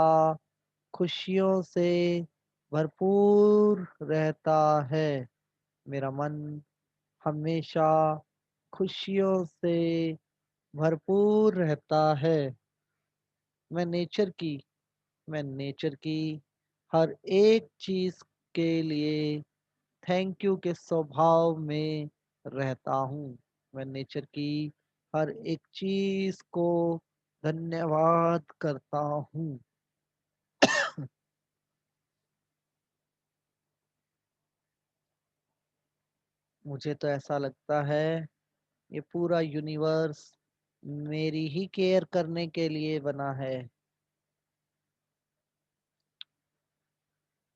खुशियों से भरपूर रहता है। मेरा मन हमेशा खुशियों से भरपूर रहता है। मैं नेचर की मैं नेचर की हर एक चीज के लिए थैंक यू के स्वभाव में रहता हूँ। मैं नेचर की हर एक चीज को धन्यवाद करता हूँ। मुझे तो ऐसा लगता है ये पूरा यूनिवर्स मेरी ही केयर करने के लिए बना है।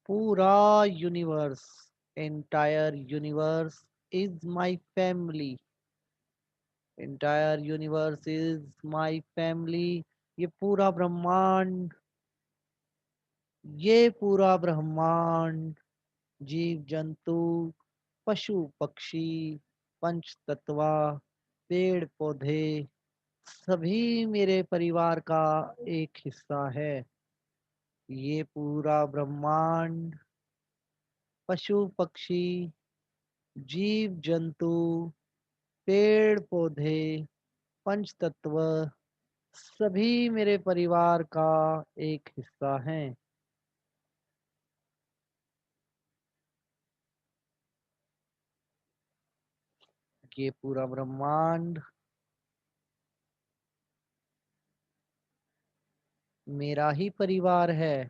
पूरा universe, entire universe is my family. Entire universe is my family. ये पूरा ब्रह्मांड, ये पूरा ब्रह्मांड, जीव जंतु, पशु पक्षी, पंच तत्वा, पेड़ पौधे, सभी मेरे परिवार का एक हिस्सा है। ये पूरा ब्रह्मांड, पशु पक्षी, जीव जंतु, पेड़ पौधे, पंच तत्व, सभी मेरे परिवार का एक हिस्सा हैं। ये पूरा ब्रह्मांड मेरा ही परिवार है।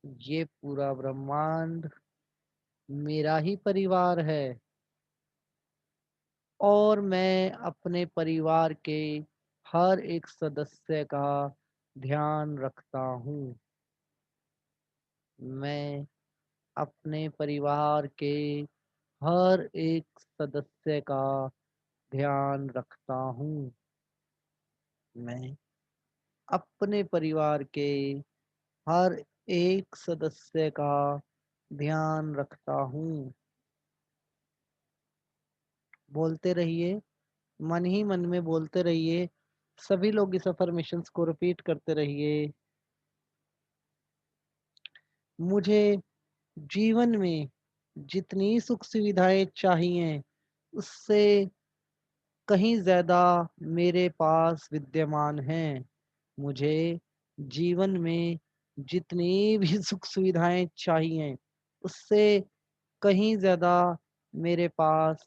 ये पूरा ब्रह्मांड मेरा ही परिवार है और मैं अपने परिवार के हर एक सदस्य का ध्यान रखता हूँ। मैं अपने परिवार के हर एक सदस्य का ध्यान रखता हूँ। मैं अपने परिवार के हर एक सदस्य का ध्यान रखता हूँ। बोलते रहिए, मन ही मन में बोलते रहिए। सभी लोग इस अफर्मेशंस को रिपीट करते रहिए। मुझे जीवन में जितनी सुख सुविधाएं चाहिए उससे कहीं ज्यादा मेरे पास विद्यमान हैं। मुझे जीवन में जितनी भी सुख सुविधाएं चाहिए उससे कहीं ज्यादा मेरे पास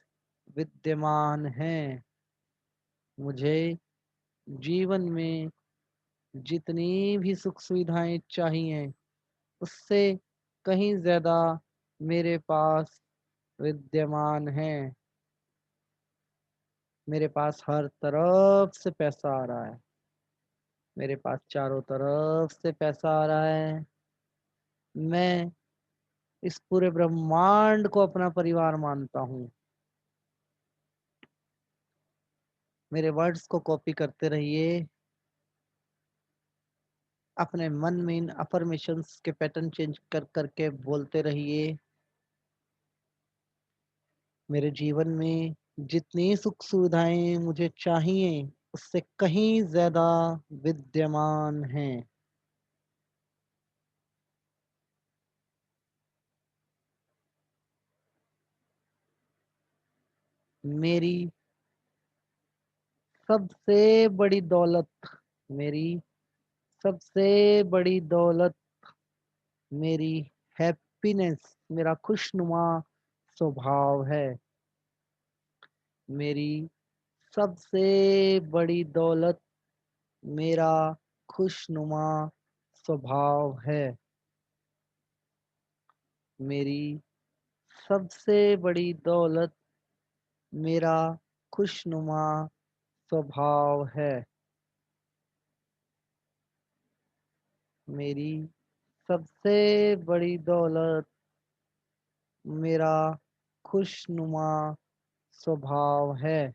विद्यमान हैं। मुझे जीवन में जितनी भी सुख सुविधाएं चाहिए उससे कहीं ज्यादा मेरे पास विद्यमान हैं। मेरे पास हर तरफ से पैसा आ रहा है। मेरे पास चारों तरफ से पैसा आ रहा है। मैं इस पूरे ब्रह्मांड को अपना परिवार मानता हूँ। मेरे वर्ड्स को कॉपी करते रहिए। अपने मन में इन अफर्मेशंस के पैटर्न चेंज कर करके बोलते रहिए। मेरे जीवन में जितनी सुख सुविधाएं मुझे चाहिए उससे कहीं ज्यादा विद्यमान हैं। मेरी सबसे बड़ी दौलत, मेरी सबसे बड़ी दौलत मेरी हैप्पीनेस, मेरा खुशनुमा स्वभाव है। मेरी सबसे बड़ी दौलत मेरा खुशनुमा स्वभाव है। मेरी सबसे बड़ी दौलत मेरा खुशनुमा स्वभाव है। मेरी सबसे बड़ी दौलत मेरा खुशनुमा स्वभाव है।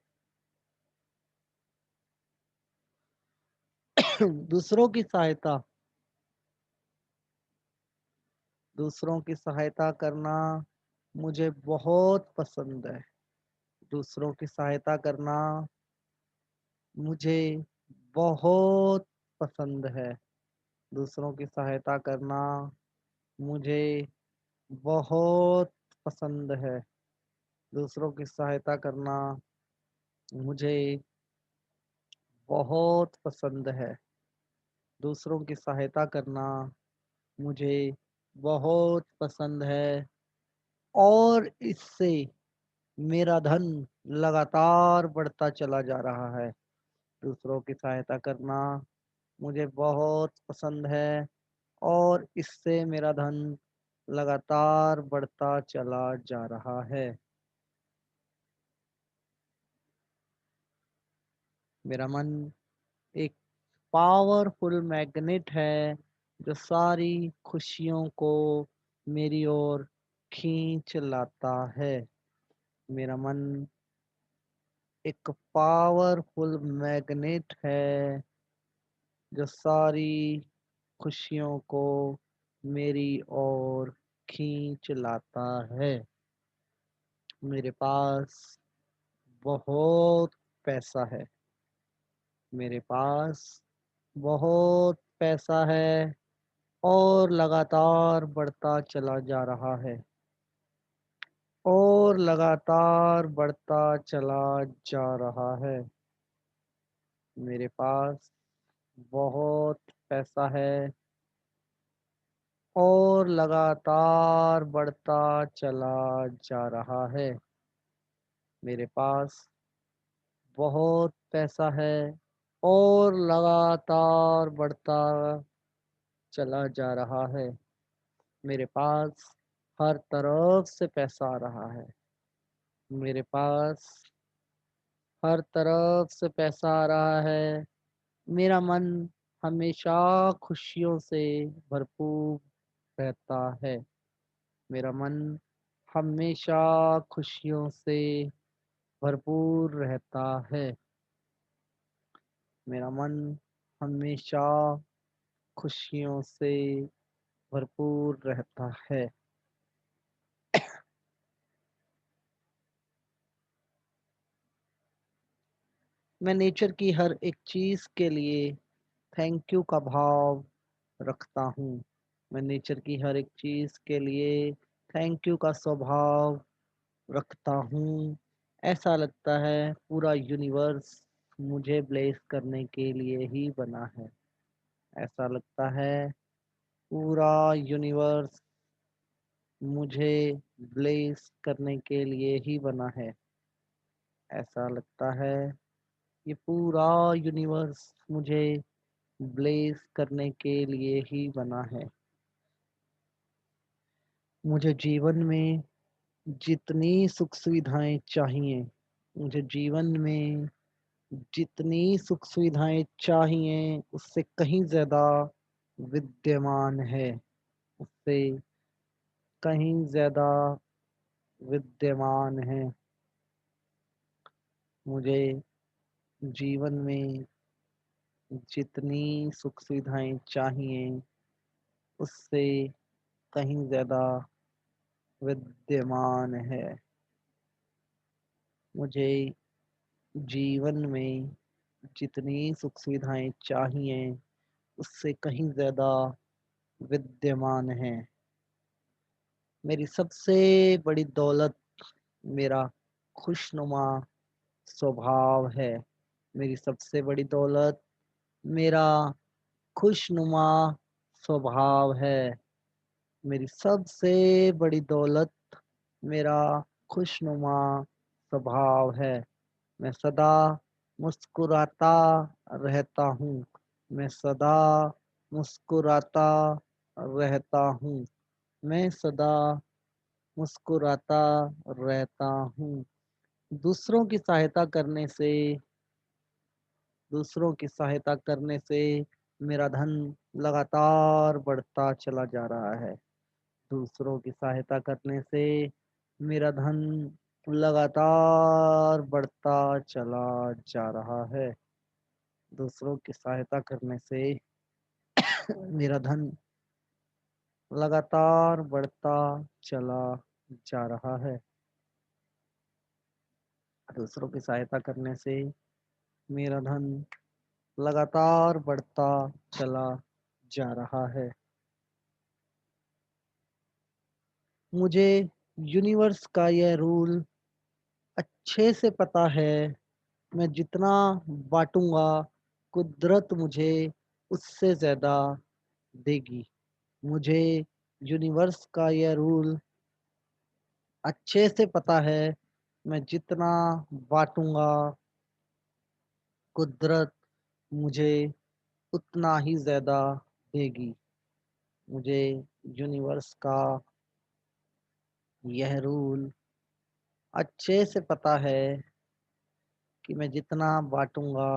दूसरों की सहायता, दूसरों की सहायता करना मुझे बहुत पसंद है। दूसरों की सहायता करना मुझे बहुत पसंद है। दूसरों की सहायता करना मुझे बहुत पसंद है। दूसरों की सहायता करना मुझे बहुत पसंद है। दूसरों की सहायता करना मुझे बहुत पसंद है और इससे मेरा धन लगातार बढ़ता चला जा रहा है। दूसरों की सहायता करना मुझे बहुत पसंद है और इससे मेरा धन लगातार बढ़ता चला जा रहा है। मेरा मन एक पावरफुल मैग्नेट है जो सारी खुशियों को मेरी ओर खींच लाता है। मेरा मन एक पावरफुल मैग्नेट है जो सारी खुशियों को मेरी ओर खींच लाता है। मेरे पास बहुत पैसा है। मेरे पास बहुत पैसा है और लगातार बढ़ता चला जा रहा है और लगातार बढ़ता चला जा रहा है। मेरे पास बहुत पैसा है और लगातार बढ़ता चला जा रहा है। मेरे पास बहुत पैसा है और लगातार बढ़ता चला जा रहा है। मेरे पास हर तरफ से पैसा आ रहा है। मेरे पास हर तरफ से पैसा आ रहा है। मेरा मन हमेशा खुशियों से भरपूर रहता है। मेरा मन हमेशा खुशियों से भरपूर रहता है। मेरा मन हमेशा खुशियों से भरपूर रहता है। मैं नेचर की हर एक चीज के लिए थैंक यू का भाव रखता हूँ। मैं नेचर की हर एक चीज के लिए थैंक यू का स्वभाव रखता हूँ। ऐसा लगता है पूरा यूनिवर्स मुझे ब्लेस करने के लिए ही बना है। ऐसा लगता है पूरा यूनिवर्स मुझे ब्लेस करने के लिए ही बना है। ऐसा लगता है ये पूरा यूनिवर्स मुझे ब्लेस करने के लिए ही बना है। मुझे जीवन में जितनी सुख सुविधाएं चाहिए, मुझे जीवन में जितनी सुख सुविधाएं चाहिए उससे कहीं ज्यादा विद्यमान है। उससे कहीं ज्यादा विद्यमान है। मुझे जीवन में जितनी सुख सुविधाएं चाहिए उससे कहीं ज्यादा विद्यमान है। मुझे जीवन में जितनी सुख सुविधाएं चाहिए उससे कहीं ज्यादा विद्यमान है। मेरी सबसे बड़ी दौलत मेरा खुशनुमा स्वभाव है। मेरी सबसे बड़ी दौलत मेरा खुशनुमा स्वभाव है। मेरी सबसे बड़ी दौलत मेरा खुशनुमा स्वभाव है। मैं सदा मुस्कुराता रहता हूँ। मैं सदा मुस्कुराता रहता हूँ। मैं सदा मुस्कुराता रहता हूँ। दूसरों की सहायता करने से दूसरों की सहायता करने से मेरा धन लगातार बढ़ता चला जा रहा है। दूसरों की सहायता करने से मेरा धन लगातार बढ़ता चला जा रहा है। दूसरों की सहायता करने से मेरा धन लगातार बढ़ता चला जा रहा है। दूसरों की सहायता करने से मेरा धन लगातार बढ़ता चला जा रहा है। मुझे यूनिवर्स का यह रूल अच्छे से पता है। मैं जितना बांटूंगा कुदरत मुझे उससे ज्यादा देगी। मुझे यूनिवर्स का यह रूल अच्छे से पता है। मैं जितना बांटूंगा कुदरत मुझे उतना ही ज्यादा देगी। मुझे यूनिवर्स का यह रूल अच्छे से पता है कि मैं जितना बांटूंगा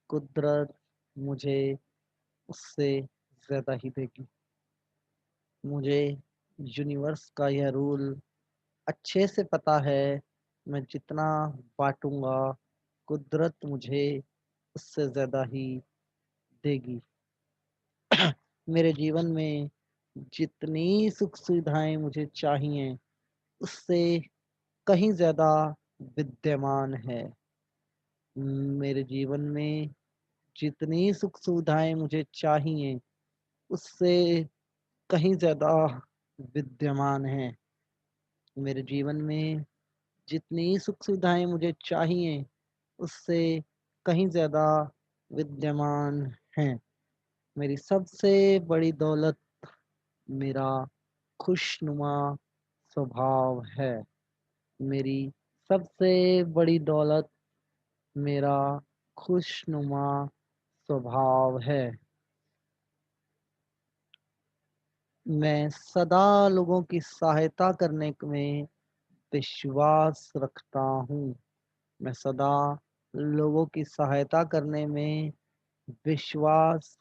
कुदरत मुझे उससे ज्यादा ही देगी। मुझे यूनिवर्स का यह रूल अच्छे से पता है, मैं जितना बांटूंगा कुदरत मुझे उससे ज़्यादा ही देगी। मेरे जीवन में जितनी सुख सुविधाएं मुझे चाहिए उससे कहीं ज़्यादा विद्यमान है। मेरे जीवन में जितनी सुख सुविधाएं मुझे चाहिए उससे कहीं ज़्यादा विद्यमान है। मेरे जीवन में जितनी सुख सुविधाएं मुझे चाहिए उससे कहीं ज़्यादा विद्यमान हैं। मेरी सबसे बड़ी दौलत मेरा खुशनुमा स्वभाव है। मेरी सबसे बड़ी दौलत मेरा खुशनुमा स्वभाव है। मैं सदा लोगों की सहायता करने में विश्वास रखता हूँ। मैं सदा लोगों की सहायता करने में विश्वास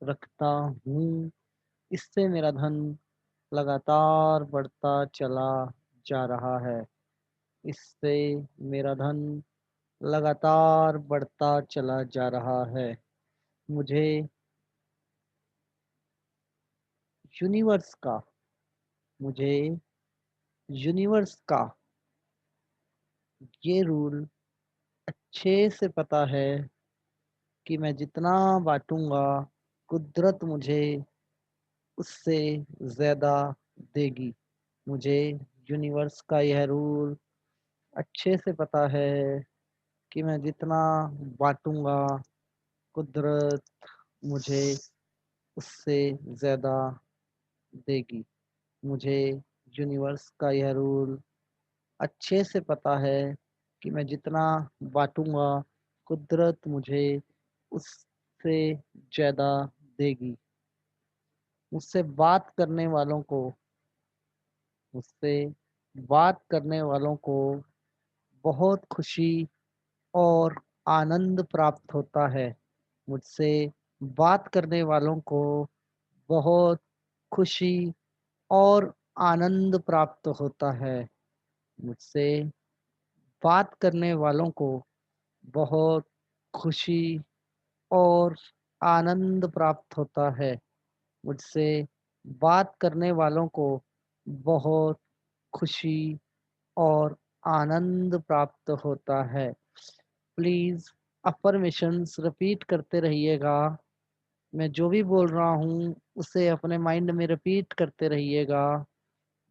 रखता हूँ। इससे मेरा धन लगातार बढ़ता चला जा रहा है। इससे मेरा धन लगातार बढ़ता चला जा रहा है। मुझे यूनिवर्स का मुझे यूनिवर्स का ये रूल अच्छे से पता है कि मैं जितना बांटूंगा कुदरत मुझे उससे ज़्यादा देगी। मुझे यूनिवर्स का यह रूल अच्छे से पता है कि मैं जितना बांटूंगा कुदरत मुझे उससे ज़्यादा देगी। मुझे यूनिवर्स का यह रूल अच्छे से पता है कि मैं जितना बांटूंगा कुदरत मुझे उससे ज़्यादा देगी। मुझसे बात करने वालों को मुझसे बात करने वालों को बहुत खुशी और आनंद प्राप्त होता है। मुझसे बात करने वालों को बहुत खुशी और आनंद प्राप्त होता है। मुझसे बात करने वालों को बहुत खुशी और आनंद प्राप्त होता है। मुझसे बात करने वालों को बहुत खुशी और आनंद प्राप्त होता है। प्लीज़ अफ़र्मेशंस रिपीट करते रहिएगा। मैं जो भी बोल रहा हूँ उसे अपने माइंड में रिपीट करते रहिएगा।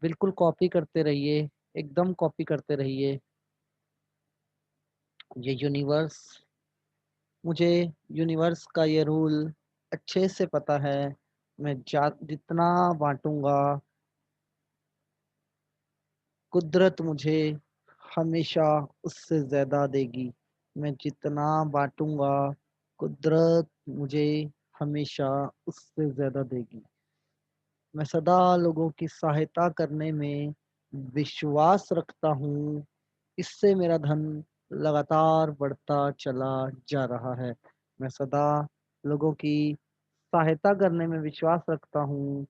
बिल्कुल कॉपी करते रहिए, एकदम कॉपी करते रहिए। ये यूनिवर्स मुझे यूनिवर्स का ये रूल अच्छे से पता है। मैं जितना बांटूंगा कुदरत मुझे हमेशा उससे ज़्यादा देगी। मैं जितना बांटूंगा कुदरत मुझे हमेशा उससे ज़्यादा देगी। मैं सदा लोगों की सहायता करने में विश्वास रखता हूँ। इससे मेरा धन लगातार बढ़ता चला जा रहा है। मैं सदा लोगों की सहायता करने में विश्वास रखता हूँ।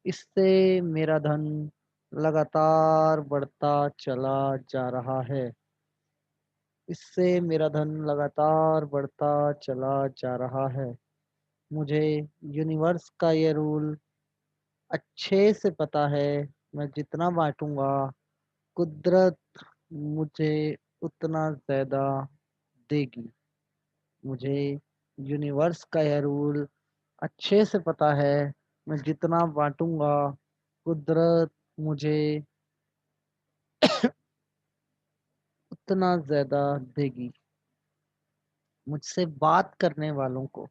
इससे मेरा धन लगातार बढ़ता चला जा रहा है। इससे मेरा धन लगातार बढ़ता चला जा रहा है। मुझे यूनिवर्स का ये रूल अच्छे से पता है। मैं जितना बांटूंगा कुदरत मुझे उतना ज़्यादा देगी। मुझे यूनिवर्स का यह रूल अच्छे से पता है। मैं जितना बांटूंगा कुदरत मुझे उतना ज़्यादा देगी। मुझसे बात करने वालों को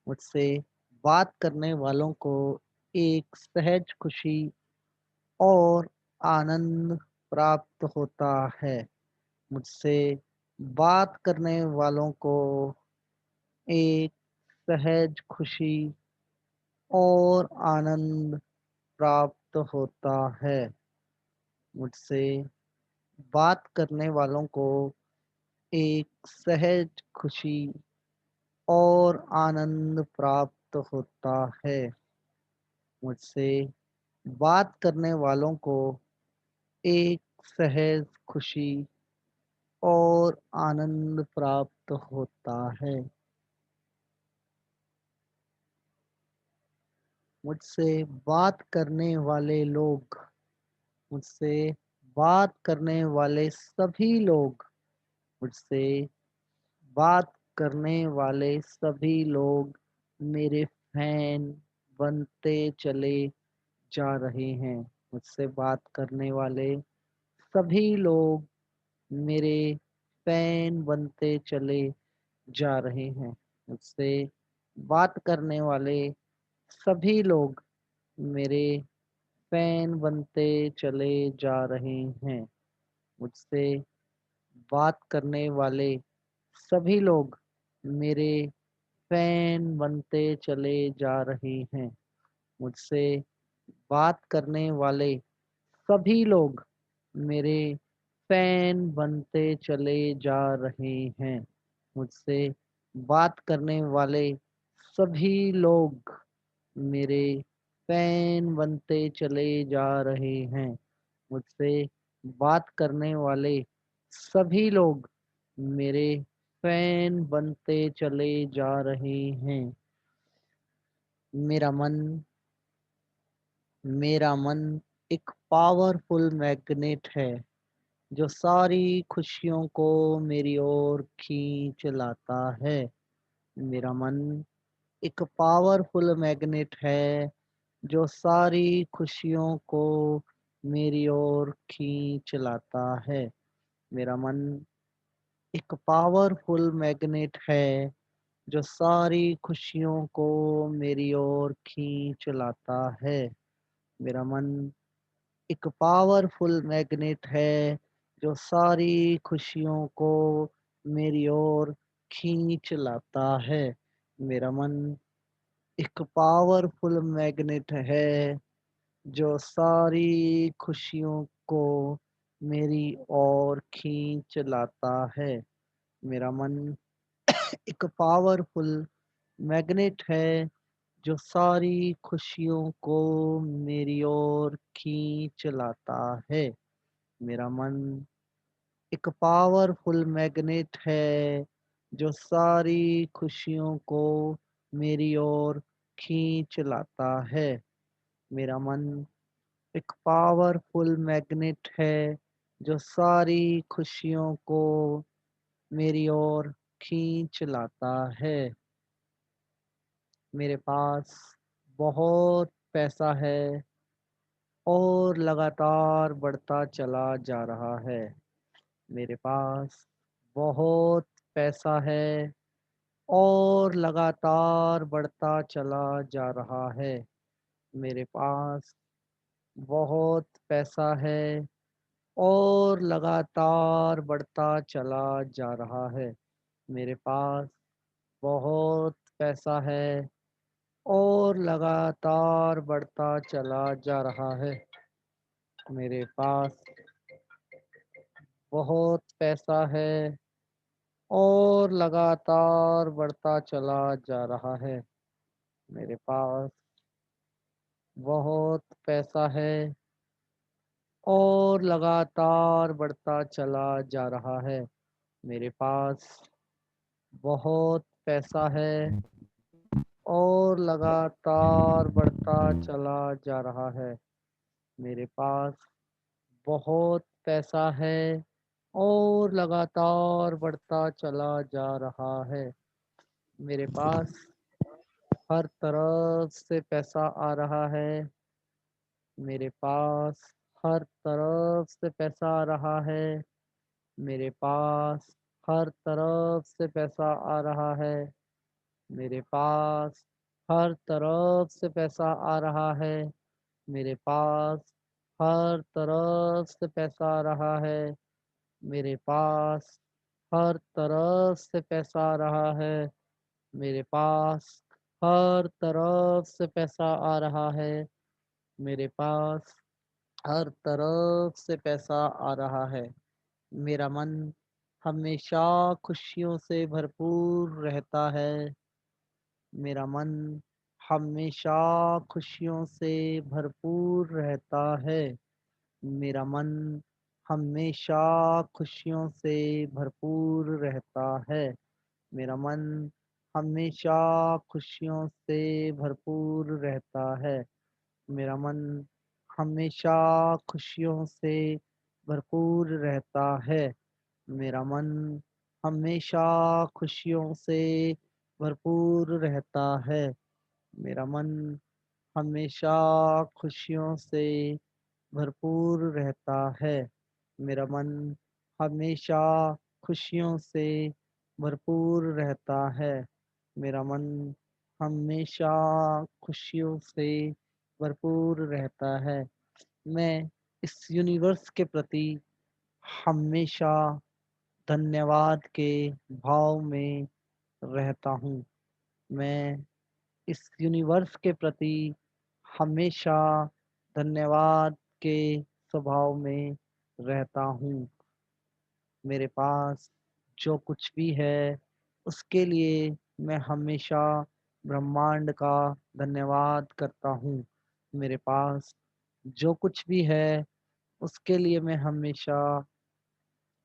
मुझसे बात करने वालों को एक सहज खुशी और आनंद प्राप्त होता है। मुझसे बात करने वालों को एक सहज खुशी और आनंद प्राप्त होता है। मुझसे बात करने वालों को एक सहज खुशी और आनंद प्राप्त होता है। मुझसे बात करने वालों को एक सहज खुशी और आनंद प्राप्त होता है। मुझसे बात करने वाले लोग, मुझसे बात करने वाले सभी लोग, मुझसे बात करने वाले सभी लोग मेरे फैन बनते चले जा रहे हैं। मुझसे बात करने वाले सभी लोग मेरे फैन बनते चले जा रहे हैं। मुझसे बात करने वाले सभी लोग मेरे फैन बनते चले जा रहे हैं। मुझसे बात करने वाले सभी लोग मेरे फैन बनते चले जा रहे हैं। मुझसे बात करने वाले सभी लोग मेरे फैन बनते चले जा रहे हैं। मुझसे बात करने वाले सभी लोग मेरे फैन बनते चले जा रहे हैं। मुझसे बात करने वाले सभी लोग मेरे फैन बनते चले जा रहे हैं। मेरा मन मेरा मन एक पावरफुल मैग्नेट है जो सारी खुशियों को मेरी ओर खींच लाता है। मेरा मन एक पावरफुल मैग्नेट है जो सारी खुशियों को मेरी ओर खींच लाता है। मेरा मन एक पावरफुल मैग्नेट है जो सारी खुशियों को मेरी ओर खींच लाता है। मेरा मन एक पावरफुल मैग्नेट है जो सारी खुशियों को मेरी ओर खींच लाता है। मेरा मन एक पावरफुल मैग्नेट है जो सारी खुशियों को मेरी ओर खींच लाता है। मेरा मन एक पावरफुल मैग्नेट है जो सारी खुशियों को मेरी ओर खींच लाता है। मेरा मन एक पावरफुल मैग्नेट है जो सारी खुशियों को मेरी ओर खींच लाता है। मेरा मन एक पावरफुल मैग्नेट है जो सारी खुशियों को मेरी ओर खींच लाता है। मेरे पास बहुत पैसा है और लगातार बढ़ता चला जा रहा है। मेरे पास बहुत पैसा है और लगातार बढ़ता चला जा रहा है। मेरे पास बहुत पैसा है और लगातार बढ़ता चला जा रहा है। मेरे पास बहुत पैसा है और लगातार बढ़ता चला जा रहा है। मेरे पास बहुत पैसा है और लगातार बढ़ता चला जा रहा है। मेरे पास बहुत पैसा है और लगातार बढ़ता चला जा रहा है। मेरे पास बहुत पैसा है और लगातार बढ़ता चला जा रहा है। मेरे पास बहुत पैसा है और लगातार बढ़ता चला जा रहा है। मेरे पास हर तरफ से पैसा आ रहा है। मेरे पास हर तरफ से पैसा आ रहा है। मेरे पास हर तरफ से पैसा आ रहा है। मेरे पास हर तरफ से पैसा आ रहा है। मेरे पास हर तरफ से पैसा आ रहा है। मेरे पास हर तरफ से पैसा आ रहा है। मेरे पास हर तरफ से पैसा आ रहा है। मेरे पास हर तरफ से पैसा आ रहा है। मेरा मन हमेशा खुशियों से भरपूर रहता है। मेरा मन हमेशा खुशियों से भरपूर रहता है। मेरा मन हमेशा खुशियों से भरपूर रहता है। मेरा मन हमेशा खुशियों से भरपूर रहता है। मेरा मन हमेशा खुशियों से भरपूर रहता है। मेरा मन हमेशा खुशियों से भरपूर रहता है। मेरा मन हमेशा खुशियों से भरपूर रहता है। मेरा मन हमेशा खुशियों से भरपूर रहता है। मेरा मन हमेशा खुशियों से भरपूर रहता है। मैं इस यूनिवर्स के प्रति हमेशा धन्यवाद के भाव में रहता हूँ। मैं इस यूनिवर्स के प्रति हमेशा धन्यवाद के स्वभाव में रहता हूँ। मेरे पास जो कुछ भी है उसके लिए मैं हमेशा ब्रह्मांड का धन्यवाद करता हूँ। मेरे पास जो कुछ भी है उसके लिए मैं हमेशा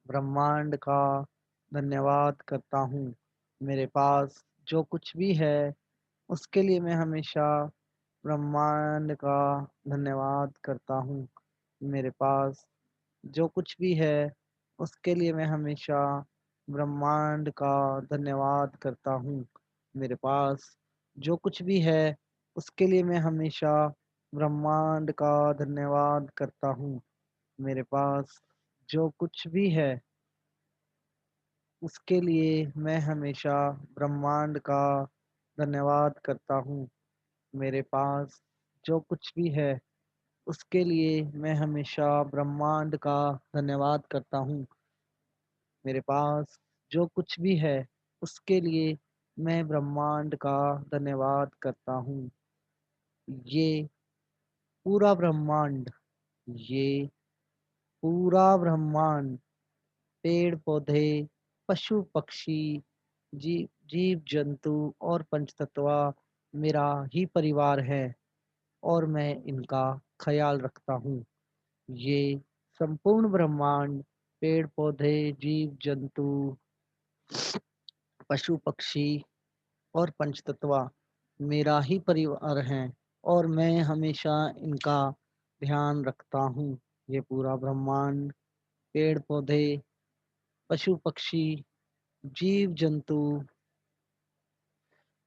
ब्रह्मांड का धन्यवाद करता हूँ। मेरे पास जो कुछ भी है उसके लिए मैं हमेशा ब्रह्मांड का धन्यवाद करता हूँ। मेरे पास जो कुछ भी है उसके लिए मैं हमेशा ब्रह्मांड का धन्यवाद करता हूँ। मेरे पास जो कुछ भी है उसके लिए मैं हमेशा ब्रह्मांड का धन्यवाद करता हूँ। मेरे पास जो कुछ भी है उसके लिए मैं हमेशा ब्रह्मांड का धन्यवाद करता हूँ। मेरे पास जो कुछ भी है उसके लिए मैं हमेशा ब्रह्मांड का धन्यवाद करता हूँ। मेरे पास जो कुछ भी है उसके लिए मैं ब्रह्मांड का धन्यवाद करता हूँ। ये पूरा ब्रह्मांड ये पूरा ब्रह्मांड पेड़ पौधे पशु पक्षी जीव जंतु और पंचतत्व मेरा ही परिवार है और मैं इनका ख्याल रखता हूँ। ये संपूर्ण ब्रह्मांड पेड़ पौधे जीव जंतु पशु पक्षी और पंचतत्व मेरा ही परिवार है और मैं हमेशा इनका ध्यान रखता हूँ। ये पूरा ब्रह्मांड पेड़ पौधे पशु पक्षी जीव जंतु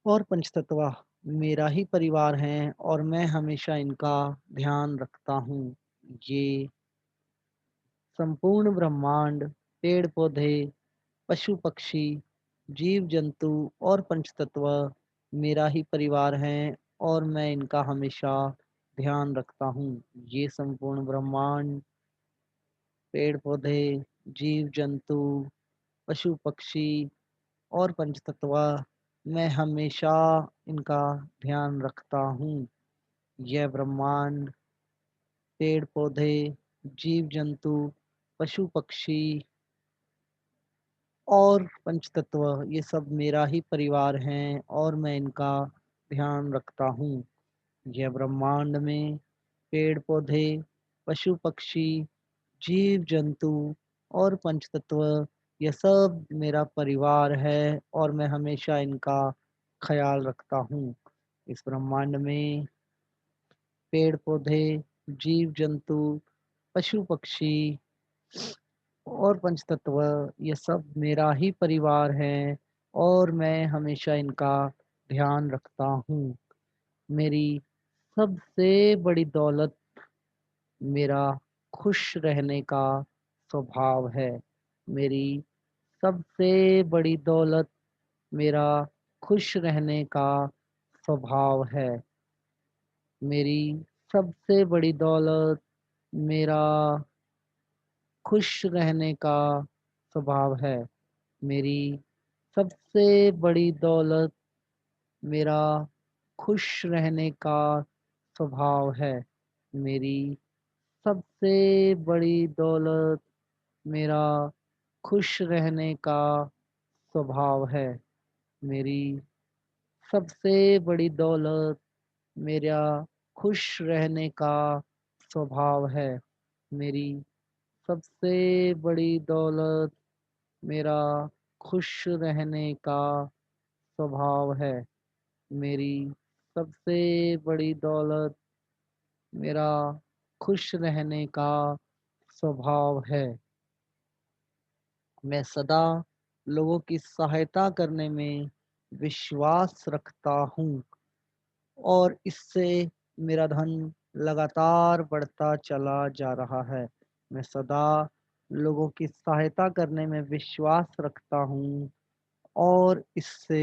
और पंचतत्व मेरा ही परिवार है और मैं हमेशा इनका ध्यान रखता हूँ। ये संपूर्ण ब्रह्मांड पेड़ पौधे पशु पक्षी जीव जंतु और पंचतत्व मेरा ही परिवार हैं और मैं इनका हमेशा ध्यान रखता हूँ। ये संपूर्ण ब्रह्मांड पेड़ पौधे जीव जंतु पशु पक्षी और पंचतत्व मैं हमेशा इनका ध्यान रखता हूँ। यह ब्रह्मांड पेड़ पौधे जीव जंतु पशु पक्षी और पंचतत्व ये सब मेरा ही परिवार हैं और मैं इनका ध्यान रखता हूँ। यह ब्रह्मांड में पेड़ पौधे पशु पक्षी जीव जंतु और पंचतत्व ये सब मेरा परिवार है और मैं हमेशा इनका ख्याल रखता हूँ। इस ब्रह्मांड में पेड़ पौधे जीव जंतु पशु पक्षी और पंचतत्व ये सब मेरा ही परिवार है और मैं हमेशा इनका ध्यान रखता हूँ। मेरी सबसे बड़ी दौलत मेरा खुश रहने का स्वभाव है। मेरी सबसे बड़ी दौलत मेरा खुश रहने का स्वभाव है। मेरी सबसे बड़ी दौलत मेरा खुश रहने का स्वभाव है। मेरी सबसे बड़ी दौलत मेरा खुश रहने का स्वभाव है। मेरी सबसे बड़ी दौलत मेरा खुश रहने का स्वभाव है। मेरी सबसे बड़ी दौलत मेरा खुश रहने का स्वभाव है। मेरी सबसे बड़ी दौलत मेरा खुश रहने का स्वभाव है। मेरी सबसे बड़ी दौलत मेरा खुश रहने का स्वभाव है। मैं सदा लोगों की सहायता करने में विश्वास रखता हूँ और इससे मेरा धन लगातार बढ़ता चला जा रहा है। मैं सदा लोगों की सहायता करने में विश्वास रखता हूँ और इससे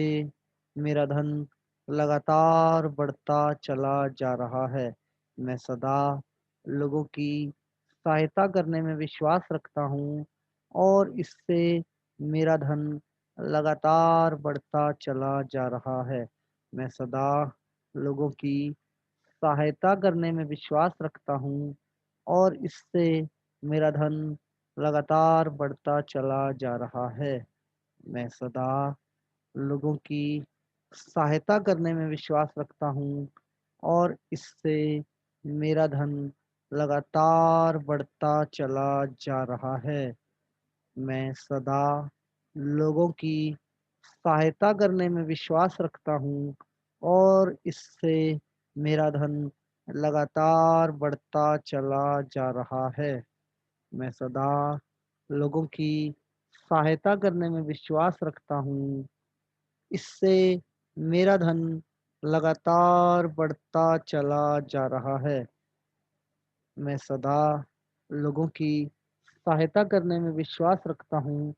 मेरा धन लगातार बढ़ता चला जा रहा है। मैं सदा लोगों की सहायता करने में विश्वास रखता हूँ और इससे मेरा धन लगातार बढ़ता चला जा रहा है। मैं सदा लोगों की सहायता करने में विश्वास रखता हूँ और इससे मेरा धन लगातार बढ़ता चला जा रहा है। मैं सदा लोगों की सहायता करने में विश्वास रखता हूँ और इससे मेरा धन लगातार बढ़ता चला जा रहा है। मैं सदा लोगों की सहायता करने में विश्वास रखता हूँ और इससे मेरा धन लगातार बढ़ता चला जा रहा है। मैं सदा लोगों की सहायता करने में विश्वास रखता हूँ, इससे मेरा धन लगातार बढ़ता चला जा रहा है। मैं सदा लोगों की सहायता करने में विश्वास रखता हूँ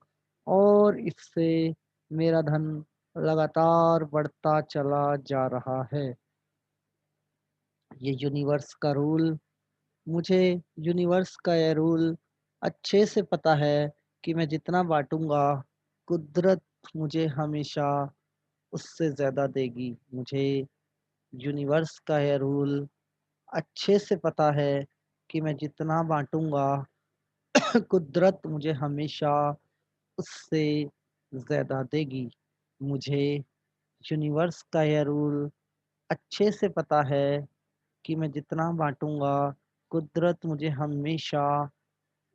और इससे मेरा धन लगातार बढ़ता चला जा रहा है। ये यूनिवर्स का रूल मुझे यूनिवर्स का यह रूल अच्छे से पता है कि मैं जितना बाँटूँगा, कुदरत मुझे हमेशा उससे ज़्यादा देगी। मुझे यूनिवर्स का यह रूल अच्छे से पता है कि मैं जितना बाँटूँगा, कुदरत मुझे हमेशा उससे ज़्यादा देगी। मुझे यूनिवर्स का यह रूल अच्छे से पता है कि मैं जितना बाँटूँगा, कुदरत मुझे हमेशा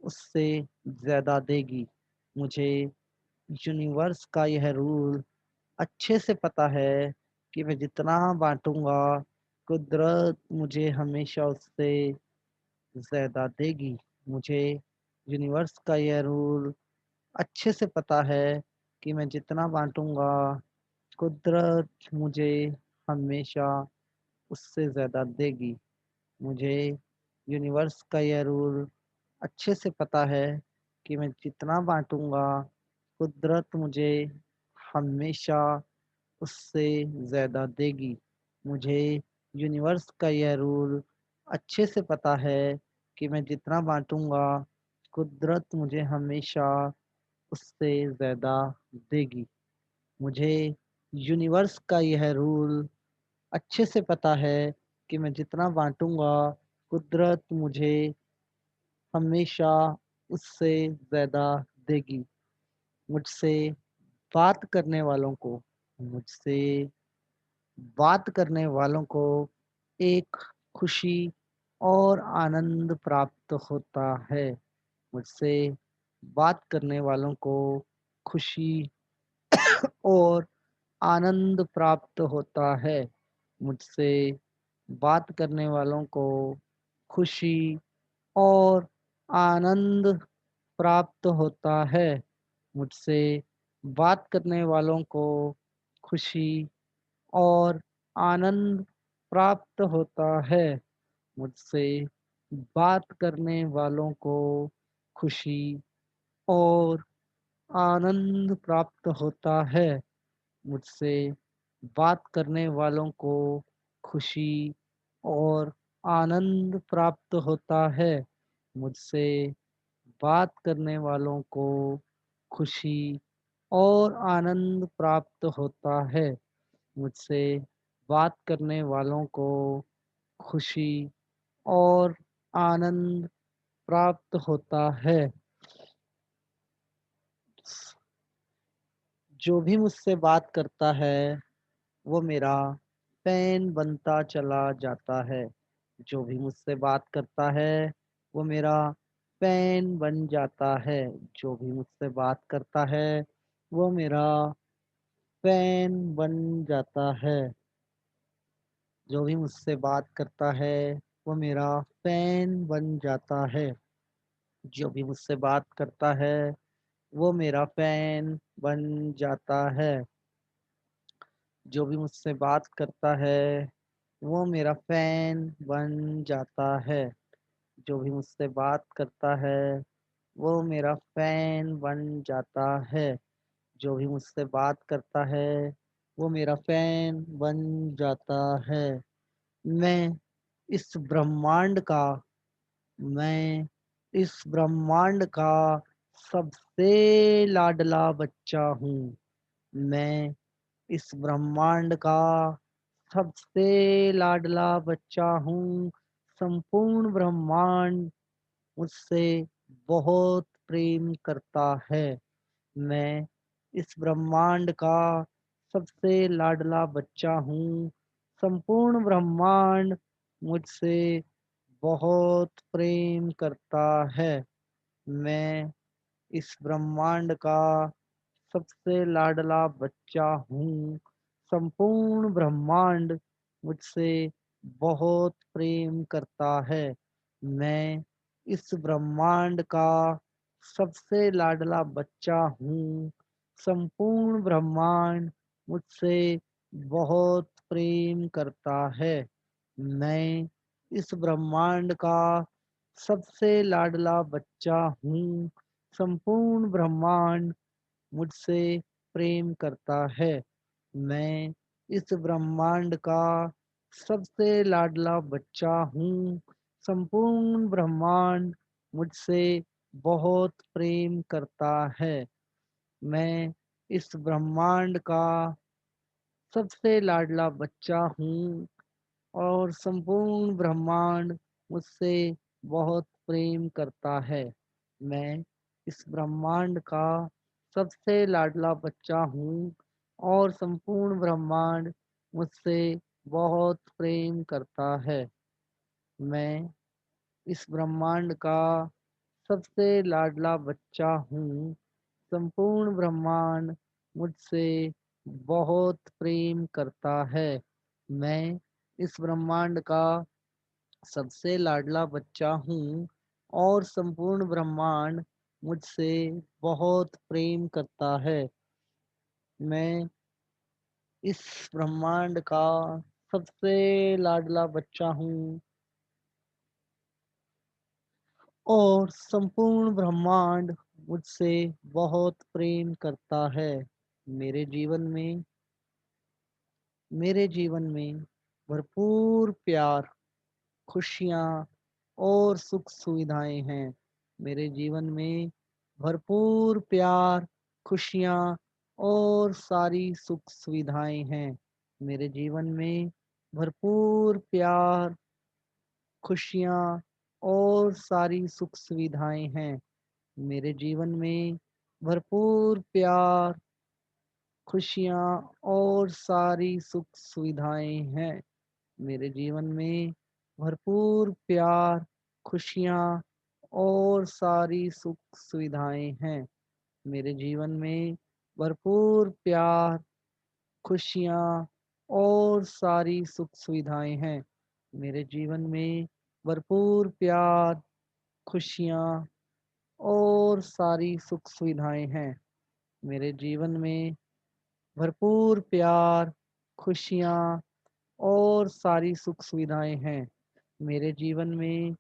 उससे ज़्यादा देगी। मुझे यूनिवर्स का यह रूल अच्छे से पता है कि मैं जितना बाँटूँगा, कुदरत मुझे हमेशा उससे ज़्यादा देगी। मुझे यूनिवर्स का यह रूल अच्छे से पता है कि मैं जितना बाँटूँगा, कुदरत मुझे हमेशा उससे ज़्यादा देगी। मुझे यूनिवर्स का यह रूल अच्छे से पता है कि मैं जितना बाँटूँगा, कुदरत मुझे हमेशा उससे ज़्यादा देगी। मुझे यूनिवर्स का यह रूल अच्छे से पता है कि मैं जितना बाँटूँगा, कुदरत मुझे हमेशा उससे ज़्यादा देगी। मुझे यूनिवर्स का यह रूल अच्छे से पता है कि मैं जितना बाँटूँगा, कुदरत मुझे हमेशा उससे ज़्यादा देगी। मुझसे बात करने वालों को मुझसे बात करने वालों को एक खुशी और आनंद प्राप्त होता है। मुझसे बात करने वालों को खुशी और आनंद प्राप्त होता है। मुझसे बात करने वालों को खुशी और आनंद प्राप्त होता है। मुझसे बात करने वालों को खुशी और आनंद प्राप्त होता है। मुझसे बात करने वालों को खुशी और आनंद प्राप्त होता है। मुझसे बात करने वालों को खुशी और आनंद प्राप्त होता है। मुझसे बात करने वालों को खुशी और आनंद प्राप्त होता है। मुझसे बात करने वालों को खुशी और आनंद प्राप्त होता है। जो भी मुझसे बात करता है, वो मेरा फैन बनता चला जाता है। जो भी मुझसे बात करता है वो मेरा फैन बन जाता है। जो भी मुझसे बात करता है वो मेरा फैन बन जाता है। जो भी मुझसे बात करता है वो मेरा फैन बन जाता है। जो भी मुझसे बात करता है वो मेरा फैन बन जाता है। जो भी मुझसे बात करता है वो मेरा फैन बन जाता है। जो भी मुझसे बात करता है वो मेरा फैन बन जाता है। जो भी मुझसे बात करता है वो मेरा फैन बन जाता है। मैं इस ब्रह्मांड का मैं इस ब्रह्मांड का सबसे लाडला बच्चा हूँ। मैं इस ब्रह्मांड का सबसे लाडला बच्चा हूँ। संपूर्ण ब्रह्मांड मुझसे बहुत प्रेम करता है। मैं इस ब्रह्मांड का सबसे लाडला बच्चा हूँ। संपूर्ण ब्रह्मांड मुझसे बहुत प्रेम करता है। मैं इस ब्रह्मांड का सबसे लाडला बच्चा हूँ। संपूर्ण ब्रह्मांड मुझसे बहुत प्रेम करता है। मैं इस ब्रह्मांड का सबसे लाडला बच्चा हूँ। संपूर्ण ब्रह्मांड मुझसे बहुत प्रेम करता है। मैं इस ब्रह्मांड का सबसे लाडला बच्चा हूँ। संपूर्ण ब्रह्मांड मुझसे प्रेम करता है। मैं इस ब्रह्मांड का सबसे लाडला बच्चा हूँ। संपूर्ण ब्रह्मांड मुझसे बहुत प्रेम करता है। मैं इस ब्रह्मांड का सबसे लाडला बच्चा हूँ और संपूर्ण ब्रह्मांड मुझसे बहुत प्रेम करता है। मैं इस ब्रह्मांड का सबसे लाडला बच्चा हूँ और संपूर्ण ब्रह्मांड मुझसे बहुत प्रेम करता है। मैं इस ब्रह्मांड का सबसे लाडला बच्चा हूँ। संपूर्ण ब्रह्मांड मुझसे बहुत प्रेम करता है। मैं इस ब्रह्मांड का सबसे लाडला बच्चा हूँ और संपूर्ण ब्रह्मांड मुझसे बहुत प्रेम करता है। मैं इस ब्रह्मांड का सबसे लाडला बच्चा हूँ और संपूर्ण ब्रह्मांड मुझसे बहुत प्रेम करता है। मेरे जीवन में मेरे जीवन में भरपूर प्यार, खुशियाँ और सुख सुविधाएं हैं। मेरे जीवन में भरपूर प्यार, खुशियाँ और सारी सुख सुविधाएं हैं। मेरे जीवन में भरपूर प्यार, खुशियाँ और सारी सुख सुविधाएं हैं। मेरे जीवन में भरपूर प्यार, खुशियाँ और सारी सुख सुविधाएं हैं। मेरे जीवन में भरपूर प्यार, खुशियाँ और सारी सुख सुविधाएं हैं। मेरे जीवन में भरपूर प्यार, खुशियाँ और सारी सुख सुविधाएं हैं। मेरे जीवन में भरपूर प्यार, खुशियाँ और सारी सुख सुविधाएं हैं। मेरे जीवन में भरपूर प्यार, खुशियाँ और सारी सुख सुविधाएं हैं। मेरे जीवन में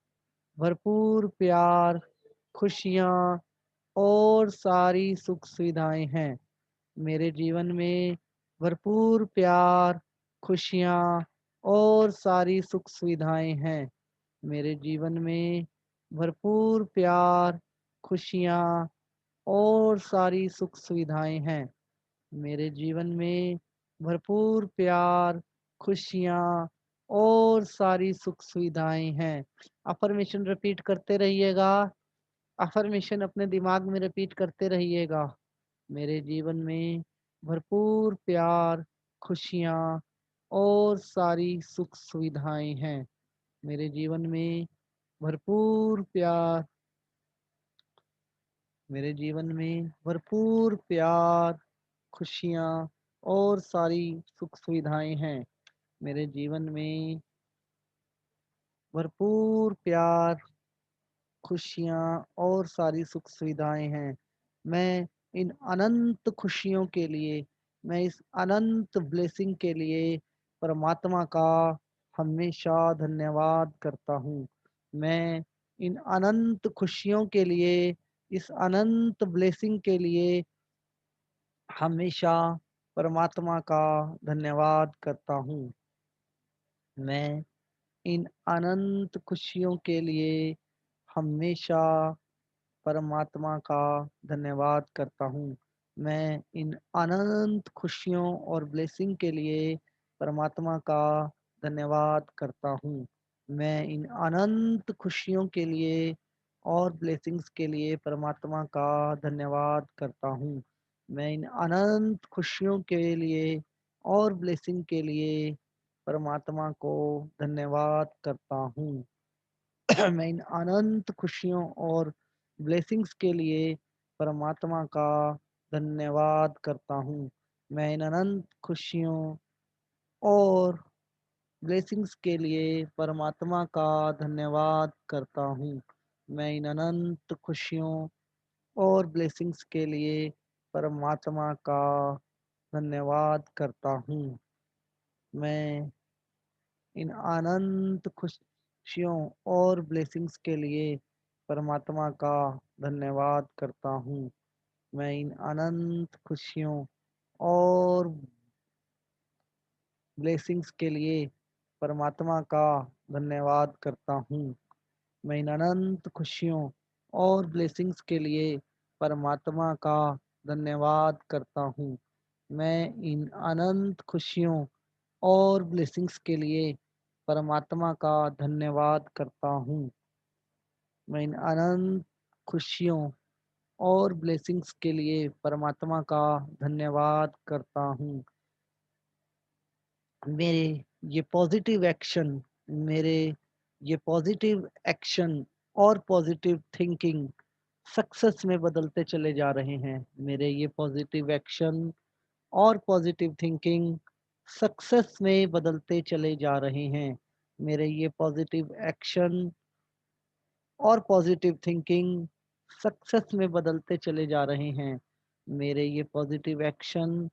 भरपूर प्यार, खुशियाँ और सारी सुख सुविधाएं हैं। मेरे जीवन में भरपूर प्यार, खुशियाँ और सारी सुख सुविधाएं हैं। मेरे जीवन में भरपूर प्यार, खुशियाँ और सारी सुख सुविधाएं हैं। मेरे जीवन में भरपूर प्यार, खुशियाँ और सारी सुख सुविधाएं हैं। अफर्मेशन रिपीट करते रहिएगा। अफर्मेशन अपने दिमाग में रिपीट करते रहिएगा। मेरे जीवन में भरपूर प्यार, खुशियाँ और सारी सुख सुविधाएं हैं। मेरे जीवन में भरपूर प्यार, मेरे जीवन में भरपूर प्यार, खुशियाँ और सारी सुख सुविधाएं हैं। मेरे जीवन में भरपूर प्यार, खुशियाँ और सारी सुख सुविधाएं हैं। मैं इन अनंत खुशियों के लिए, मैं इस अनंत ब्लेसिंग के लिए परमात्मा का हमेशा धन्यवाद करता हूँ। मैं इन अनंत खुशियों के लिए, इस अनंत ब्लेसिंग के लिए हमेशा परमात्मा का धन्यवाद करता हूँ। मैं इन अनंत खुशियों के लिए हमेशा परमात्मा का धन्यवाद करता हूँ। मैं इन अनंत खुशियों और ब्लेसिंग के लिए परमात्मा का धन्यवाद करता हूँ। मैं इन अनंत खुशियों के लिए और ब्लेसिंग्स के लिए परमात्मा का धन्यवाद करता हूँ। मैं इन अनंत खुशियों के लिए और ब्लेसिंग के लिए परमात्मा को धन्यवाद करता हूँ। मैं इन अनंत खुशियों और ब्लेसिंग्स के लिए परमात्मा का धन्यवाद करता हूँ। मैं इन अनंत खुशियों और ब्लेसिंग्स के लिए परमात्मा का धन्यवाद करता हूँ। मैं इन अनंत खुशियों और ब्लेसिंग्स के लिए परमात्मा का धन्यवाद करता हूँ। मैं इन अनंत खुशियों और ब्लेसिंग्स के लिए परमात्मा का धन्यवाद करता हूँ। मैं इन अनंत खुशियों और ब्लेसिंग्स के लिए परमात्मा का धन्यवाद करता हूँ। मैं इन अनंत खुशियों और ब्लेसिंग्स के लिए परमात्मा का धन्यवाद करता हूँ। मैं इन अनंत खुशियों और ब्लेसिंग्स के लिए परमात्मा का धन्यवाद करता हूँ। मैं इन अनंत खुशियों और ब्लेसिंग्स के लिए परमात्मा का धन्यवाद करता हूँ। मेरे ये पॉजिटिव एक्शन, मेरे ये पॉजिटिव एक्शन और पॉजिटिव थिंकिंग सक्सेस में बदलते चले जा रहे हैं। मेरे ये पॉजिटिव एक्शन और पॉजिटिव थिंकिंग सक्सेस में बदलते चले जा रहे हैं। मेरे ये पॉजिटिव एक्शन और पॉजिटिव थिंकिंग सक्सेस में बदलते चले जा रहे हैं। मेरे ये पॉजिटिव एक्शन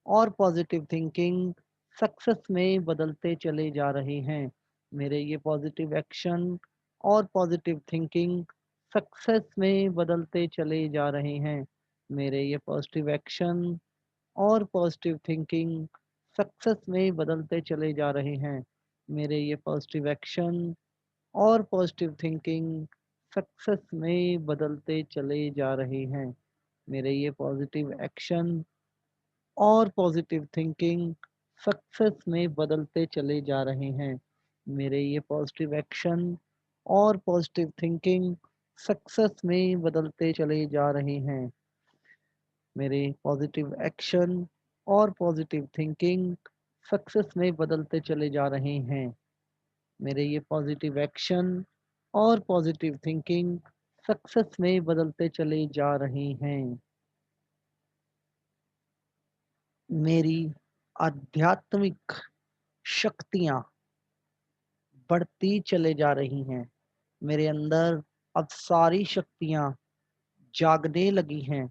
और पॉजिटिव थिंकिंग सक्सेस में बदलते चले जा रहे हैं। मेरे ये पॉजिटिव एक्शन और पॉजिटिव थिंकिंग सक्सेस में बदलते चले जा रहे हैं। मेरे ये पॉजिटिव एक्शन और पॉजिटिव थिंकिंग सक्सेस में बदलते चले जा रहे हैं। मेरे ये पॉजिटिव एक्शन और पॉजिटिव थिंकिंग सक्सेस में बदलते चले जा रहे हैं। मेरे ये पॉजिटिव एक्शन और पॉजिटिव थिंकिंग सक्सेस में बदलते चले जा रहे हैं। मेरे ये पॉजिटिव एक्शन और पॉजिटिव थिंकिंग सक्सेस में बदलते चले जा रहे हैं। मेरे पॉजिटिव एक्शन और पॉजिटिव थिंकिंग सक्सेस में बदलते चले जा रहे हैं। मेरे ये पॉजिटिव एक्शन और पॉजिटिव थिंकिंग सक्सेस में बदलते चले जा रहे हैं। मेरी आध्यात्मिक शक्तियाँ बढ़ती चले जा रही हैं। मेरे अंदर अब सारी शक्तियाँ जागने लगी हैं।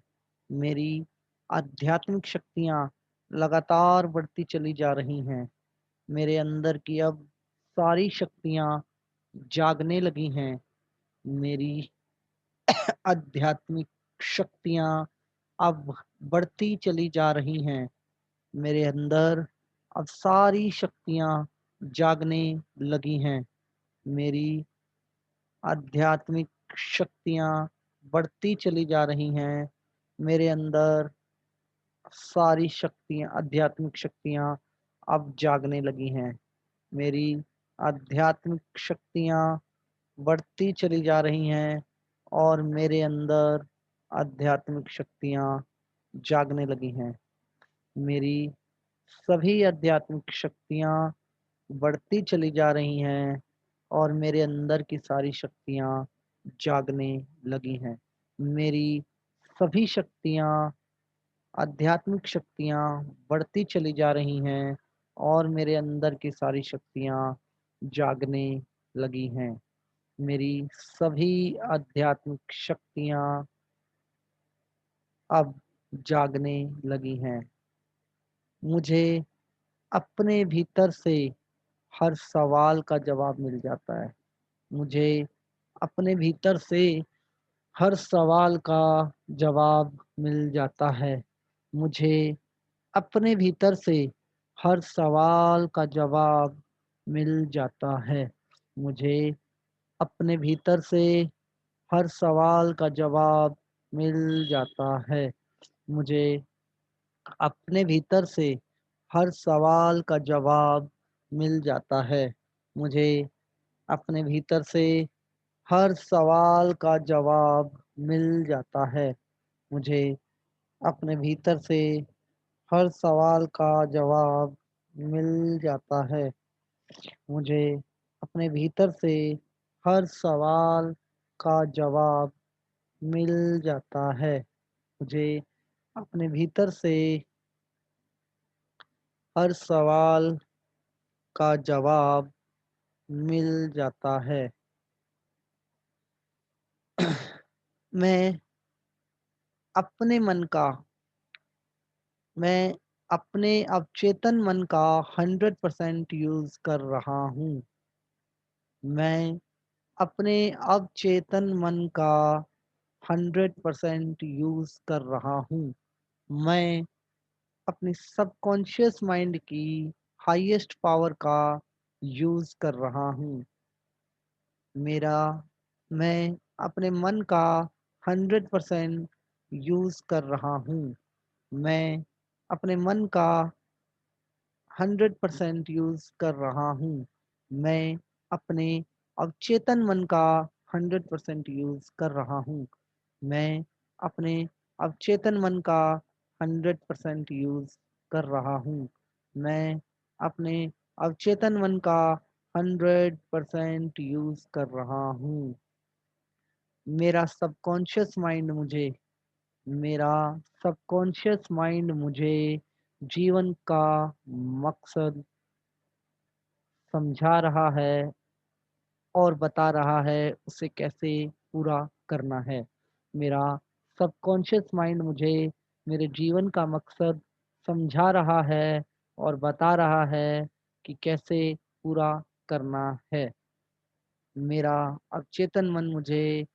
मेरी आध्यात्मिक शक्तियाँ लगातार बढ़ती चली जा रही हैं। मेरे अंदर की अब सारी शक्तियाँ जागने लगी हैं। मेरी आध्यात्मिक शक्तियाँ अब बढ़ती चली जा रही हैं। मेरे अंदर अब सारी शक्तियाँ जागने लगी हैं। मेरी आध्यात्मिक शक्तियाँ बढ़ती चली जा रही हैं। मेरे अंदर सारी शक्तियाँ, आध्यात्मिक शक्तियाँ अब जागने लगी हैं। मेरी आध्यात्मिक शक्तियाँ बढ़ती चली जा रही हैं और मेरे अंदर आध्यात्मिक शक्तियाँ जागने लगी हैं। मेरी सभी आध्यात्मिक शक्तियाँ बढ़ती चली जा रही हैं और मेरे अंदर की सारी शक्तियाँ जागने लगी हैं। मेरी सभी शक्तियाँ, आध्यात्मिक शक्तियाँ बढ़ती चली जा रही हैं और मेरे अंदर की सारी शक्तियाँ जागने लगी हैं। मेरी सभी आध्यात्मिक शक्तियाँ अब जागने लगी हैं। मुझे अपने भीतर से हर सवाल का जवाब मिल जाता है। मुझे अपने भीतर से हर सवाल का जवाब मिल जाता है। मुझे अपने भीतर से हर सवाल का जवाब मिल जाता है। मुझे अपने भीतर से हर सवाल का जवाब मिल जाता है। मुझे अपने भीतर से हर सवाल का जवाब मिल जाता है। मुझे अपने भीतर से हर सवाल का जवाब मिल जाता है। मुझे अपने भीतर से हर सवाल का जवाब मिल जाता है। मुझे अपने भीतर से हर सवाल का जवाब मिल जाता है। मुझे अपने भीतर से हर सवाल का जवाब मिल जाता है। मैं अपने मन का मैं अपने अवचेतन मन का 100% यूज़ कर रहा हूँ। मैं अपने अवचेतन मन का 100% यूज़ कर रहा हूँ। मैं अपनी सबकॉन्शियस माइंड की हाईएस्ट पावर का यूज़ कर रहा हूँ। मेरा मैं अपने मन का 100% यूज़ कर रहा हूँ। मैं अपने मन का 100% यूज़ कर रहा हूँ। मैं अपने अवचेतन मन का 100% यूज़ कर रहा हूँ। मैं अपने अवचेतन मन का 100% यूज़ कर रहा हूँ। मैं अपने अवचेतन मन का 100% यूज़ कर रहा हूँ। मेरा सबकॉन्शियस माइंड मुझे मेरा सबकॉन्शियस माइंड मुझे जीवन का मकसद समझा रहा है और बता रहा है उसे कैसे पूरा करना है। मेरा सबकॉन्शियस माइंड मुझे मेरे जीवन का मकसद समझा रहा है और बता रहा है कि कैसे पूरा करना है। मेरा अवचेतन मन मुझे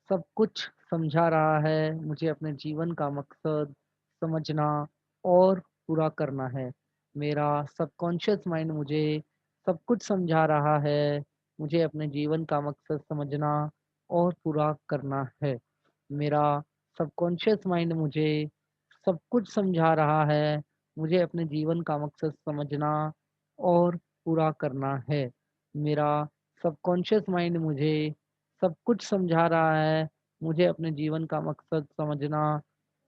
सब कुछ समझा रहा है, मुझे अपने जीवन का मकसद समझना और पूरा करना है। मेरा सबकॉन्शियस माइंड मुझे सब कुछ समझा रहा है, मुझे अपने जीवन का मकसद समझना और पूरा करना है। मेरा सबकॉन्शियस माइंड मुझे सब कुछ समझा रहा है, मुझे अपने जीवन का मकसद समझना और पूरा करना है। मेरा सबकॉन्शियस माइंड मुझे सब कुछ समझा रहा है, मुझे अपने जीवन का मकसद समझना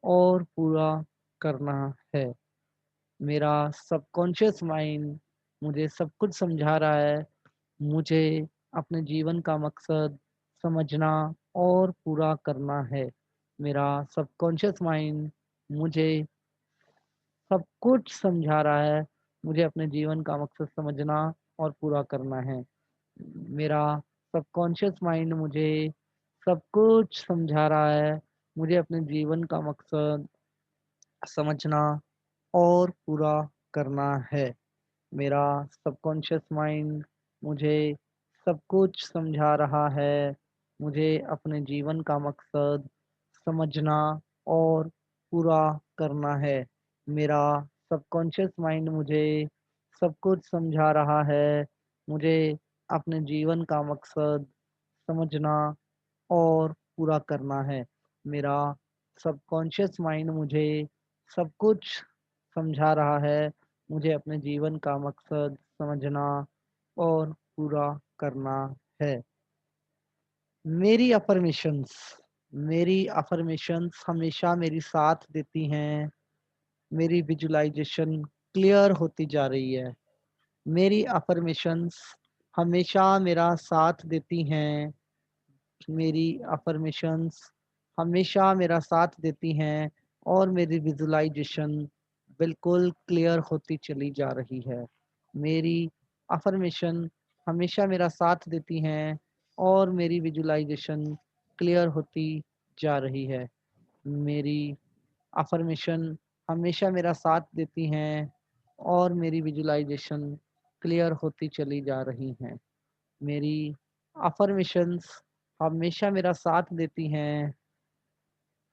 और पूरा करना है। मेरा सबकॉन्शियस माइंड मुझे सब कुछ समझा रहा है, मुझे अपने जीवन का मकसद समझना और पूरा करना है। मेरा सबकॉन्शियस माइंड मुझे सब कुछ समझा रहा है, मुझे अपने जीवन का मकसद समझना और पूरा करना है। मेरा सबकॉन्शियस माइंड मुझे सब कुछ समझा रहा है, मुझे अपने जीवन का मकसद समझना और पूरा करना है। मेरा सबकॉन्शियस माइंड मुझे सब कुछ समझा रहा है, मुझे अपने जीवन का मकसद समझना और पूरा करना है। मेरा सबकॉन्शियस माइंड मुझे सब कुछ समझा रहा है, मुझे अपने जीवन का मकसद समझना और पूरा करना है। मेरा सबकॉन्शियस माइंड मुझे सब कुछ समझा रहा है, मुझे अपने जीवन का मकसद समझना और पूरा करना है। मेरी अफ़र्मेशंस हमेशा मेरी साथ देती हैं। मेरी विजुअलाइज़ेशन क्लियर होती जा रही है। मेरी अफर्मेशंस हमेशा मेरा साथ देती हैं। मेरी अफर्मेशंस हमेशा मेरा साथ देती हैं और मेरी विजुअलाइजेशन बिल्कुल क्लियर होती चली जा रही है। मेरी अफर्मेशन हमेशा मेरा साथ देती हैं और मेरी विजुअलाइजेशन क्लियर होती जा रही है। मेरी अफर्मेशन हमेशा मेरा साथ देती हैं और मेरी विजुअलाइजेशन क्लियर होती चली जा रही हैं। मेरी अफर्मेशंस हमेशा मेरा साथ देती हैं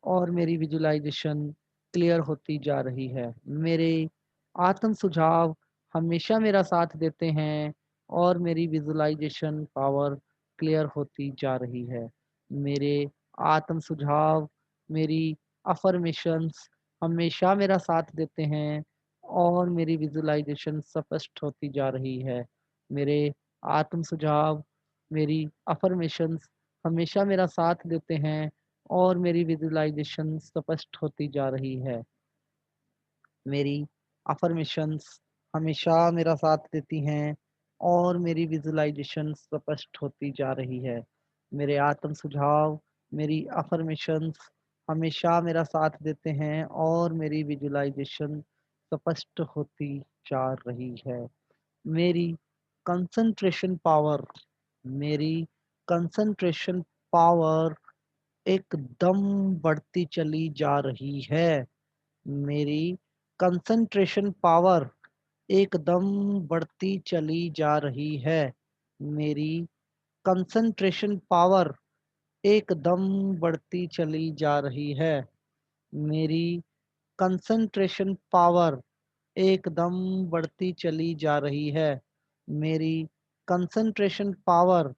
और मेरी विजुअलाइजेशन क्लियर होती जा रही है। मेरे आत्म सुझाव हमेशा मेरा साथ देते हैं और मेरी विजुअलाइजेशन पावर क्लियर होती जा रही है। मेरे आत्म सुझाव, मेरी अफर्मेशंस हमेशा मेरा साथ देते हैं और मेरी विजुअलाइजेशन स्पष्ट होती जा रही है। मेरे आत्म सुझाव, मेरी अफर्मेशंस हमेशा मेरा साथ देते हैं और मेरी विजुअलाइजेशन स्पष्ट होती जा रही है। मेरी अफर्मेशंस हमेशा मेरा साथ देती हैं और मेरी विजुअलाइजेशन स्पष्ट होती जा रही है। मेरे आत्म सुझाव, मेरी अफर्मेशंस हमेशा मेरा साथ देते हैं और मेरी विजुअलाइजेशन स्पष्ट होती जा रही है। मेरी कंसंट्रेशन पावर, मेरी कंसंट्रेशन पावर एकदम बढ़ती चली जा रही है। मेरी कंसंट्रेशन पावर एकदम बढ़ती चली जा रही है। मेरी कंसंट्रेशन पावर एकदम बढ़ती चली जा रही है। मेरी कंसंट्रेशन पावर एकदम बढ़ती चली जा रही है। मेरी कंसंट्रेशन पावर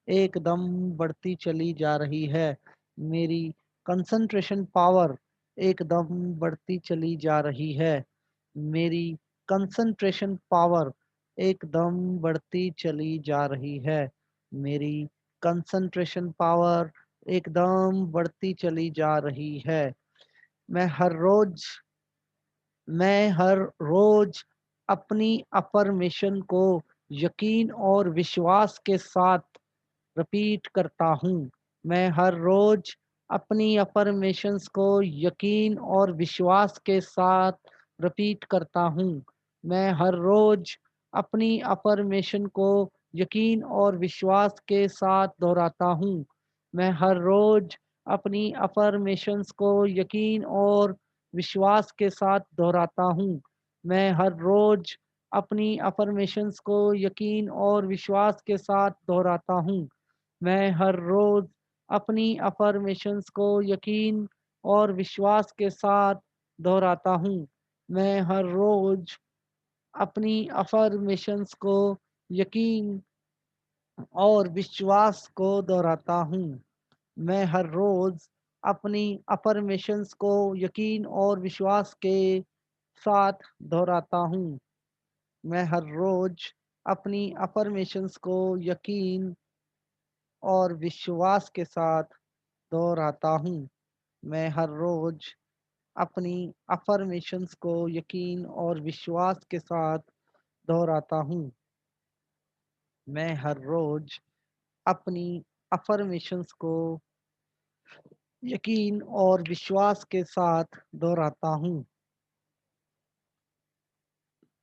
एकदम बढ़ती चली जा रही है। मेरी कंसंट्रेशन पावर एकदम बढ़ती चली जा रही है। मेरी कंसंट्रेशन पावर एकदम बढ़ती चली जा रही है। मेरी कंसंट्रेशन पावर एकदम बढ़ती चली जा रही है। मैं हर रोज मैं हर रोज अपनी अफर्मेशन को यकीन और विश्वास के साथ रिपीट करता हूँ। मैं हर रोज अपनी अफर्मेशंस को यकीन और विश्वास के साथ रिपीट करता हूँ। मैं हर रोज अपनी अफर्मेशन को यकीन और विश्वास के साथ दोहराता हूँ। मैं हर रोज अपनी अफर्मेशंस को यकीन और विश्वास के साथ दोहराता हूँ। मैं हर रोज अपनी अफर्मेशंस को यकीन और विश्वास के साथ दोहराता हूँ। मैं हर रोज अपनी अफर्मेशंस को यकीन और विश्वास के साथ दोहराता हूँ। मैं हर रोज अपनी अफर्मेशंस को यकीन और विश्वास को दोहराता हूँ। मैं हर रोज अपनी अफर्मेशंस को यकीन और विश्वास के साथ दोहराता हूँ। मैं हर रोज अपनी अफर्मेशंस को यकीन और विश्वास के साथ दोहराता हूँ। मैं हर रोज अपनी अफर्मेशंस को यकीन और विश्वास के साथ दोहराता हूँ। मैं हर रोज अपनी अफर्मेशंस को यकीन और विश्वास के साथ दोहराता हूँ।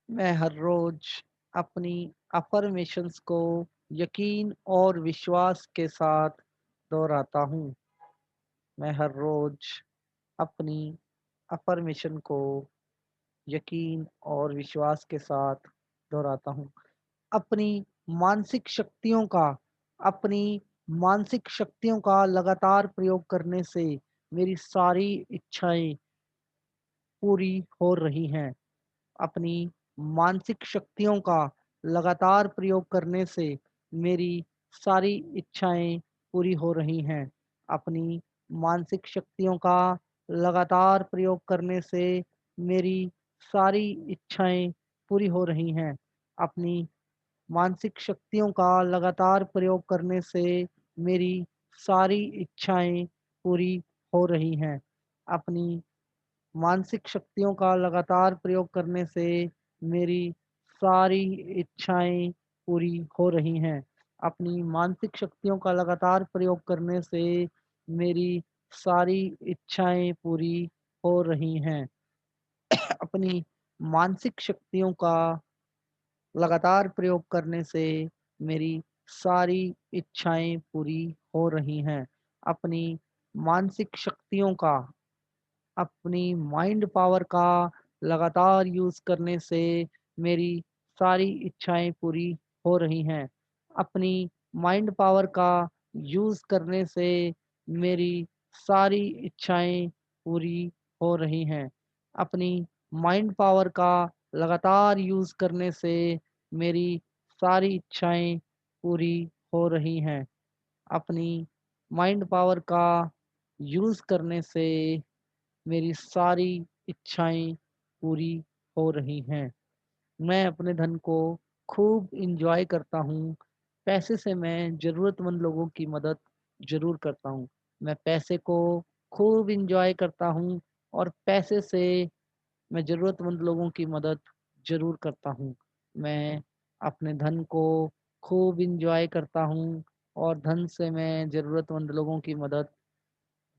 मैं हर रोज अपनी अफर्मेशंस को यकीन और विश्वास के साथ दोहराता हूँ। मैं हर रोज अपनी अफर्मेशन को यकीन और विश्वास के साथ दोहराता हूँ। अपनी मानसिक शक्तियों का अपनी मानसिक शक्तियों का लगातार प्रयोग करने से मेरी सारी इच्छाएं पूरी हो रही हैं। अपनी मानसिक शक्तियों का लगातार प्रयोग करने से मेरी सारी इच्छाएं पूरी हो रही हैं। अपनी मानसिक शक्तियों का लगातार प्रयोग करने से मेरी सारी इच्छाएं पूरी हो रही हैं। अपनी मानसिक शक्तियों का लगातार प्रयोग करने से मेरी सारी इच्छाएं पूरी हो रही हैं। अपनी मानसिक शक्तियों का लगातार प्रयोग करने से मेरी सारी इच्छाएं पूरी हो रही हैं। अपनी मानसिक शक्तियों का लगातार प्रयोग करने से मेरी सारी इच्छाएं पूरी हो रही हैं। अपनी मानसिक शक्तियों का लगातार प्रयोग करने से मेरी सारी इच्छाएं पूरी हो रही हैं। अपनी मानसिक शक्तियों का, अपनी माइंड पावर का लगातार यूज़ करने से मेरी सारी इच्छाएं पूरी हो रही हैं। अपनी माइंड पावर का यूज़ करने से मेरी सारी इच्छाएं पूरी हो रही हैं। अपनी माइंड पावर का लगातार यूज़ करने से मेरी सारी इच्छाएं पूरी हो रही हैं। अपनी माइंड पावर का यूज़ करने से मेरी सारी इच्छाएं पूरी हो रही हैं। मैं अपने धन को खूब एन्जॉय करता हूँ। पैसे से मैं ज़रूरतमंद लोगों की मदद ज़रूर करता हूँ। मैं पैसे को खूब एन्जॉय करता हूँ और पैसे से मैं ज़रूरतमंद लोगों की मदद ज़रूर करता हूँ। मैं अपने धन को खूब एन्जॉय करता हूँ और धन से मैं ज़रूरतमंद लोगों की मदद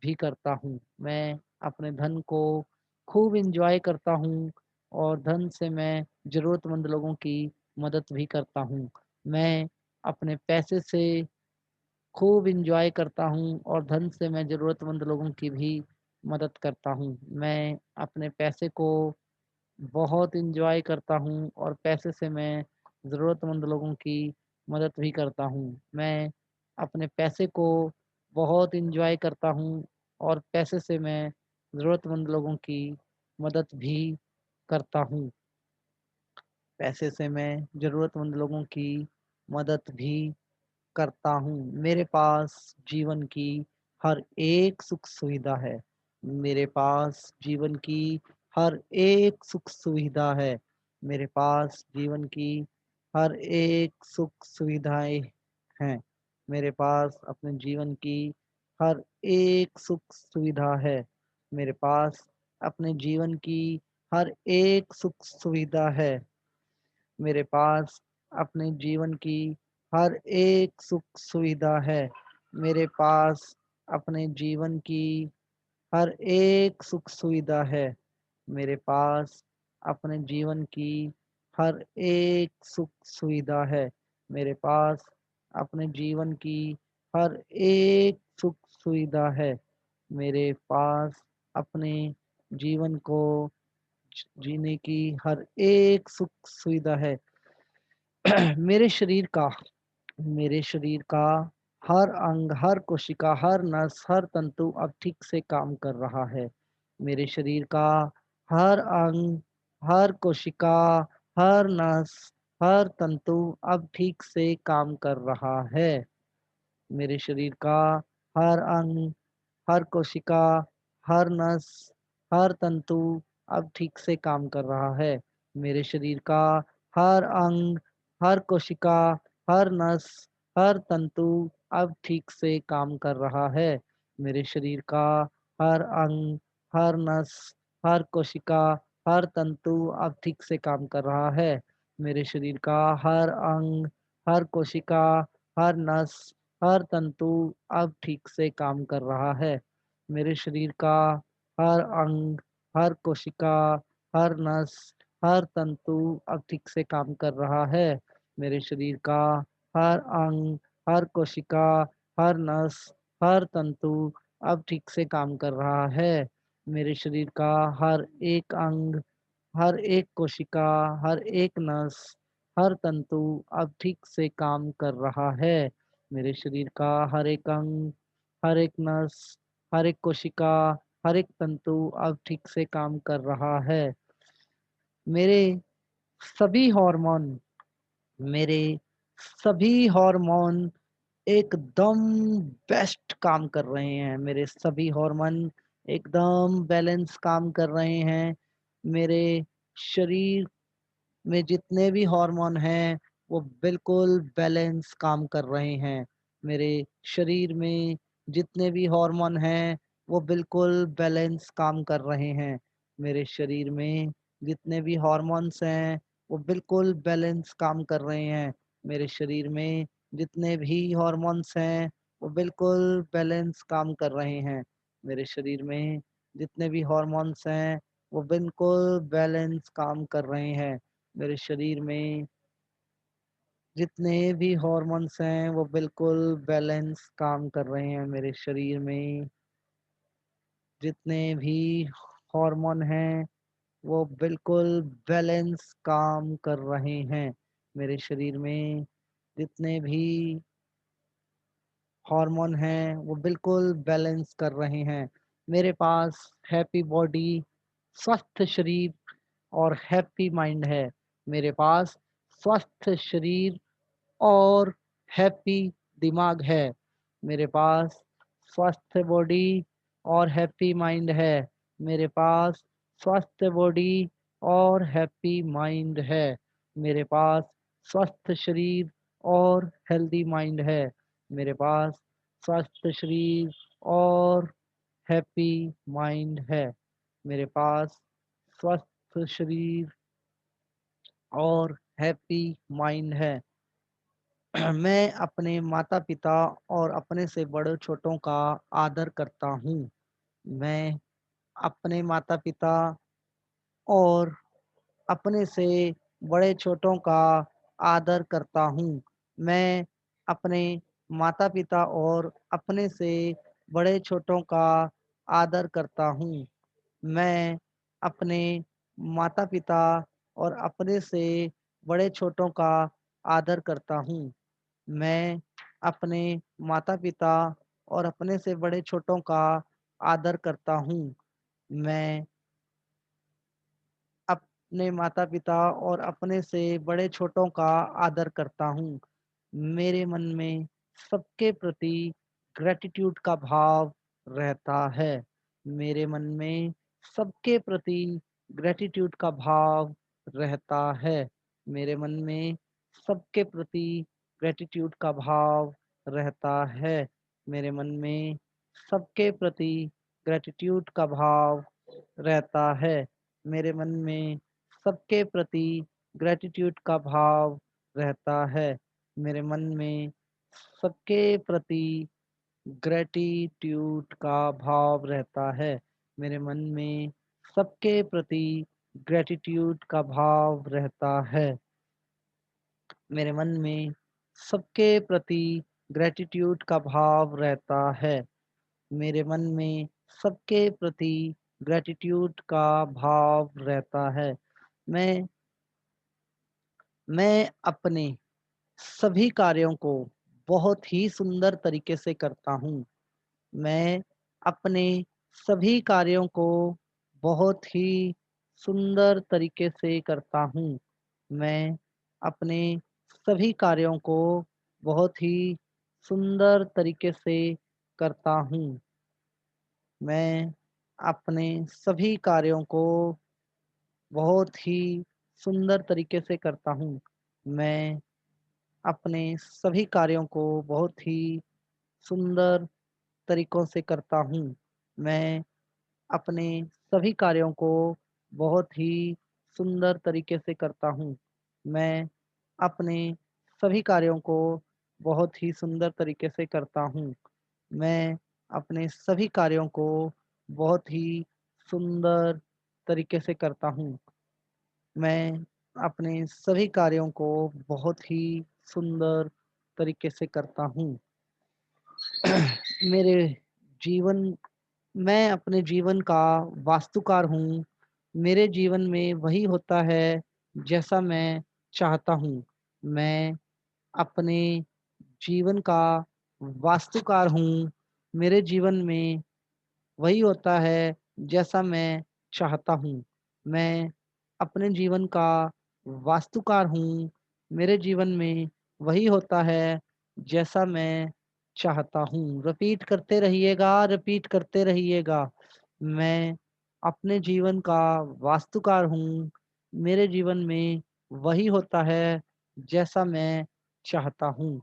भी करता हूँ। मैं अपने धन को खूब एन्जॉय करता हूँ और धन से मैं ज़रूरतमंद लोगों की मदद भी करता हूँ। मैं अपने पैसे से खूब एन्जॉय करता हूँ और धन से मैं ज़रूरतमंद लोगों की भी मदद करता हूँ। मैं अपने पैसे को बहुत एन्जॉय करता हूँ और पैसे से मैं ज़रूरतमंद लोगों की मदद भी करता हूँ। मैं अपने पैसे को बहुत एन्जॉय करता हूँ और पैसे से मैं ज़रूरतमंद लोगों की मदद भी करता हूँ। पैसे से मैं ज़रूरतमंद लोगों की मदद भी करता हूँ। मेरे पास जीवन की हर एक सुख-सुविधा है। मेरे पास जीवन की हर एक सुख-सुविधा है। मेरे पास जीवन की हर एक सुख-सुविधाएँ हैं। मेरे पास अपने जीवन की हर एक सुख-सुविधा है। मेरे पास अपने जीवन की हर एक सुख-सुविधा है। मेरे पास अपने जीवन की हर एक सुख-सुविधा है। मेरे पास अपने जीवन की हर एक सुख-सुविधा है। मेरे पास अपने जीवन की हर एक सुख-सुविधा है। मेरे पास अपने जीवन की हर एक सुख-सुविधा है। मेरे पास अपने जीवन को जीने की हर एक सुख-सुविधा है। मेरे शरीर का हर अंग, हर कोशिका, हर नस, हर तंतु अब ठीक से काम कर रहा है। मेरे शरीर का हर अंग, हर कोशिका, हर नस, हर तंतु अब ठीक से काम कर रहा है। मेरे शरीर का हर अंग, हर कोशिका, हर नस, हर तंतु अब ठीक से काम कर रहा है। मेरे शरीर का हर अंग, हर कोशिका, हर नस, हर तंतु अब ठीक से काम कर रहा है। मेरे शरीर का हर अंग, हर नस, हर कोशिका, हर तंतु अब ठीक से काम कर रहा है। मेरे शरीर का हर अंग, हर कोशिका, हर नस, हर तंतु अब ठीक से काम कर रहा है। मेरे शरीर का हर अंग, हर कोशिका, हर नस, हर तंतु अब ठीक से काम कर रहा है। मेरे शरीर का हर अंग, हर कोशिका, हर नस, हर तंतु अब ठीक से काम कर रहा है। मेरे शरीर का हर एक अंग, हर एक कोशिका, हर एक नस, हर तंतु अब ठीक से काम कर रहा है। मेरे शरीर का हर एक अंग, हर एक नस, हर एक कोशिका, हर एक तंतु अब ठीक से काम कर रहा है। मेरे सभी हार्मोन मेरे सभी हार्मोन एकदम बेस्ट काम कर रहे हैं। मेरे सभी हार्मोन एकदम बैलेंस काम कर रहे हैं। मेरे शरीर में जितने भी हार्मोन हैं, वो बिल्कुल बैलेंस काम कर रहे हैं। मेरे शरीर में जितने भी हार्मोन हैं, वो बिल्कुल बैलेंस काम कर रहे हैं। मेरे शरीर में जितने भी हार्मोन्स हैं, वो बिल्कुल बैलेंस काम कर रहे हैं। मेरे शरीर में जितने भी हॉर्मोन्स हैं वो बिल्कुल बैलेंस काम कर रहे हैं। मेरे शरीर में जितने भी हॉर्मोन्स हैं वो बिल्कुल बैलेंस काम कर रहे हैं। मेरे शरीर में जितने भी हॉर्मोन्स हैं वो बिल्कुल बैलेंस काम कर रहे हैं। मेरे शरीर में जितने भी हार्मोन हैं वो बिल्कुल बैलेंस काम कर रहे हैं। मेरे शरीर में जितने भी हार्मोन हैं वो बिल्कुल बैलेंस कर रहे हैं। मेरे पास हैप्पी बॉडी, स्वस्थ शरीर और हैप्पी माइंड है। मेरे पास स्वस्थ शरीर और हैप्पी दिमाग है। मेरे पास स्वस्थ बॉडी और हैप्पी माइंड है। मेरे पास स्वस्थ बॉडी और हैप्पी माइंड है। मेरे पास स्वस्थ शरीर और हेल्दी माइंड है। मेरे पास स्वस्थ शरीर और हैप्पी माइंड है। मेरे पास स्वस्थ शरीर और हैप्पी माइंड है। मैं अपने माता-पिता और अपने से बड़े छोटों का आदर करता हूँ। मैं अपने माता-पिता और अपने से बड़े छोटों का आदर करता हूँ। मैं अपने माता-पिता और अपने से बड़े छोटों का आदर करता हूँ। मैं अपने माता-पिता और अपने से बड़े छोटों का आदर करता हूँ। मैं अपने माता-पिता और अपने से बड़े छोटों का आदर करता हूँ। मैं अपने माता-पिता और अपने से बड़े छोटों का आदर करता हूँ। मेरे मन में सबके प्रति ग्रैटिट्यूड का भाव रहता है। मेरे मन में सबके प्रति ग्रैटिट्यूड का भाव रहता है। मेरे मन में सबके प्रति ग्रैटिट्यूड का भाव रहता है। मेरे मन में सबके प्रति ग्रैटिट्यूड का भाव रहता है। मेरे मन में सबके प्रति ग्रैटिट्यूड का भाव रहता है। मेरे मन में सबके प्रति ग्रैटिट्यूड का भाव रहता है। मेरे मन में सबके प्रति ग्रैटिट्यूड का भाव रहता है। मेरे मन में सबके प्रति ग्रैटिट्यूड का भाव रहता है। मेरे मन में सबके प्रति ग्रैटिट्यूड का भाव रहता है। मैं मैं अपने सभी कार्यों को बहुत ही सुंदर तरीके से करता हूँ। मैं अपने सभी कार्यों को बहुत ही सुंदर तरीके से करता हूँ। मैं अपने सभी कार्यों को बहुत ही सुंदर तरीके से करता हूँ। मैं अपने सभी कार्यों को बहुत ही सुंदर तरीके से करता हूँ। मैं अपने सभी कार्यों को बहुत ही सुंदर तरीकों से करता हूँ। मैं अपने सभी कार्यों को बहुत ही सुंदर तरीके से करता हूँ। मैं अपने सभी कार्यों को बहुत ही सुंदर तरीके से करता हूँ। मैं अपने सभी कार्यों को बहुत ही सुंदर तरीके से करता हूँ। मैं अपने सभी कार्यों को बहुत ही सुंदर तरीके से करता हूँ। मेरे जीवन मैं अपने जीवन का वास्तुकार हूँ। मेरे जीवन में वही होता है जैसा मैं चाहता हूँ। मैं अपने जीवन का वास्तुकार हूँ। मेरे जीवन में वही होता है जैसा मैं चाहता हूँ। मैं अपने जीवन का वास्तुकार हूँ। मेरे जीवन में वही होता है जैसा मैं चाहता हूँ। रिपीट करते रहिएगा। मैं अपने जीवन का वास्तुकार हूँ। मेरे जीवन में वही होता है जैसा मैं चाहता हूँ।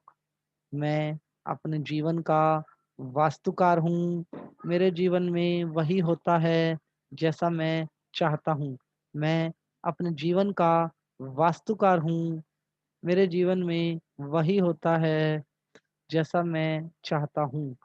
मैं अपने जीवन का वास्तुकार हूँ। मेरे जीवन में वही होता है जैसा मैं चाहता हूँ। मैं अपने जीवन का वास्तुकार हूँ। मेरे जीवन में वही होता है जैसा मैं चाहता हूँ।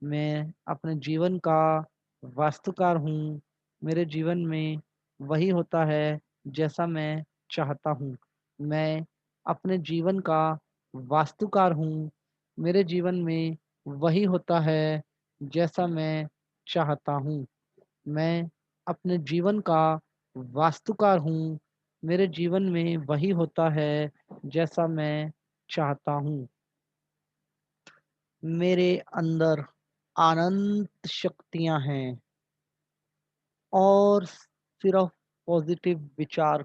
मैं अपने जीवन का वास्तुकार हूँ। मेरे जीवन में वही होता है जैसा मैं चाहता हूँ। मैं अपने जीवन का वास्तुकार हूँ। मेरे जीवन में वही होता है जैसा मैं चाहता हूँ। मैं अपने जीवन का वास्तुकार हूँ। मेरे जीवन में वही होता है जैसा मैं चाहता हूँ। मेरे अंदर अनंत शक्तियाँ हैं और सिर्फ पॉजिटिव विचार